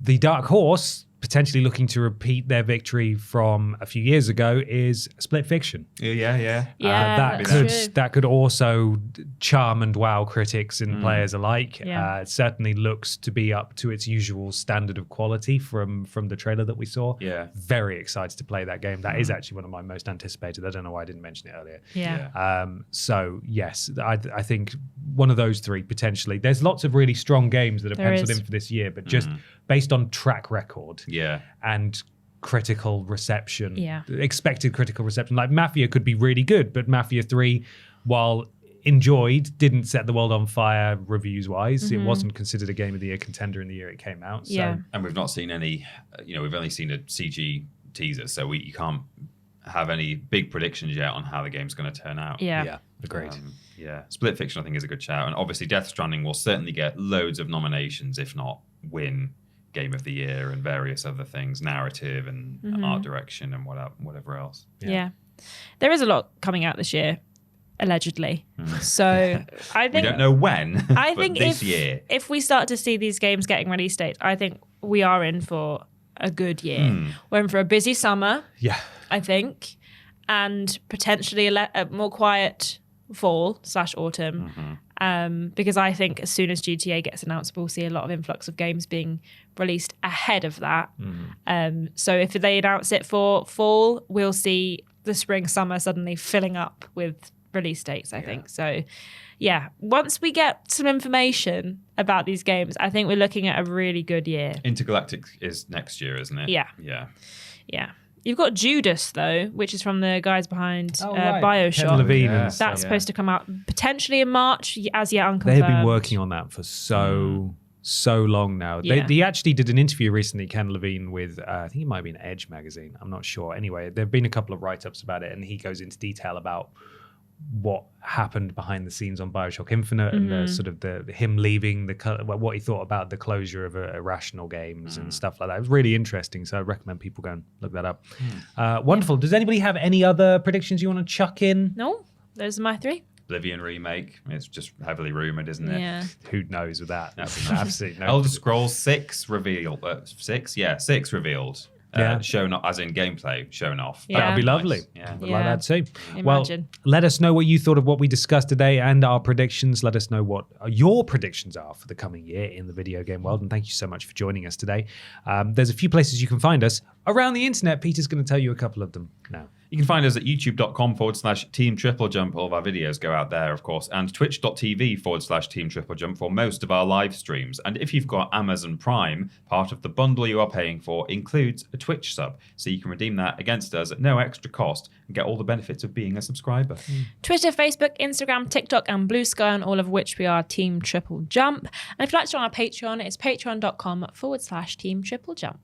The dark horse, potentially looking to repeat their victory from a few years ago, is Split Fiction. Yeah. Yeah, that's true. that could also charm and wow critics and players alike. Yeah. It certainly looks to be up to its usual standard of quality from the trailer that we saw. Yeah. Very excited to play that game. That is actually one of my most anticipated. I don't know why I didn't mention it earlier. Yeah. So yes, I think one of those 3 potentially. There's lots of really strong games that are There penciled is. in for this year, but just based on track record Yeah. and critical reception, Yeah. expected critical reception. Like Mafia could be really good, but Mafia 3, while enjoyed, didn't set the world on fire reviews wise. It wasn't considered a Game of the Year contender in the year it came out. So Yeah. And we've not seen any, we've only seen a CG teaser, so you can't have any big predictions yet on how the game's going to turn out. Yeah. agreed. Yeah, Split Fiction I think is a good shout, and obviously Death Stranding will certainly get loads of nominations, if not win Game of the Year and various other things, narrative and art direction and whatever else. Yeah. There is a lot coming out this year, allegedly. So I We think don't know when, I but think this year. if we start to see these games getting release dates, I think we are in for a good year. We're in for a busy summer, Yeah. I think, and potentially a more quiet fall/autumn, because I think as soon as GTA gets announced, we'll see a lot of influx of games being released ahead of that. So if they announce it for fall, we'll see the spring, summer suddenly filling up with release dates, I think. So yeah, once we get some information about these games, I think we're looking at a really good year. Intergalactic is next year, isn't it? Yeah. Yeah. You've got Judas, though, which is from the guys behind Right. Bioshock. Ken Levine Yeah. and stuff. That's supposed to come out potentially in March, as yet unconfirmed. They've been working on that for so long now. Yeah. They actually did an interview recently, Ken Levine, with I think it might have been Edge magazine. I'm not sure. Anyway, there've been a couple of write-ups about it, and he goes into detail about what happened behind the scenes on Bioshock Infinite and the sort of the him leaving what he thought about the closure of Irrational Games and stuff like that. It was really interesting, so I recommend people go and look that up. Wonderful. Does anybody have any other predictions you want to chuck in? No, those are my three. Oblivion remake. It's just heavily rumored, isn't it? Yeah. Who knows with that? That's absolutely no. Elder Scrolls 6 revealed. 6? Yeah, 6 revealed. Shown as in gameplay shown off. Yeah. That'd be lovely. Yeah. Would like that too. Imagine. Well, let us know what you thought of what we discussed today and our predictions. Let us know what your predictions are for the coming year in the video game world. And thank you so much for joining us today. There's a few places you can find us around the internet. Peter's going to tell you a couple of them now. You can find us at youtube.com/Team TripleJump. All of our videos go out there, of course, and twitch.tv/Team TripleJump for most of our live streams. And if you've got Amazon Prime, part of the bundle you are paying for includes a Twitch sub. So you can redeem that against us at no extra cost and get all the benefits of being a subscriber. Twitter, Facebook, Instagram, TikTok, and Blue Sky, on all of which we are Team Triple Jump. And if you'd like to join our Patreon, it's patreon.com/Team Triple Jump.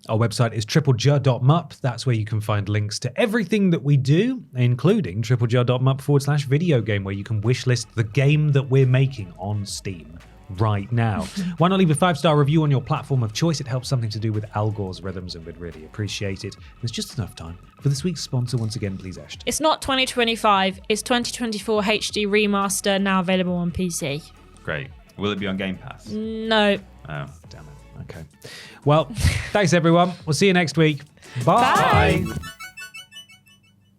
Our website is triplej.mup. That's where you can find links to everything that we do, including triplej.mup/video game, where you can wishlist the game that we're making on Steam right now. Why not leave a 5-star review on your platform of choice? It helps something to do with Algore's rhythms and we'd really appreciate it. There's just enough time for this week's sponsor once again, please, Ashton. It's not 2025, it's 2024 HD Remaster, now available on PC. Great. Will it be on Game Pass? No. Oh. Damn it. Okay. Well, thanks everyone. We'll see you next week. Bye. Bye.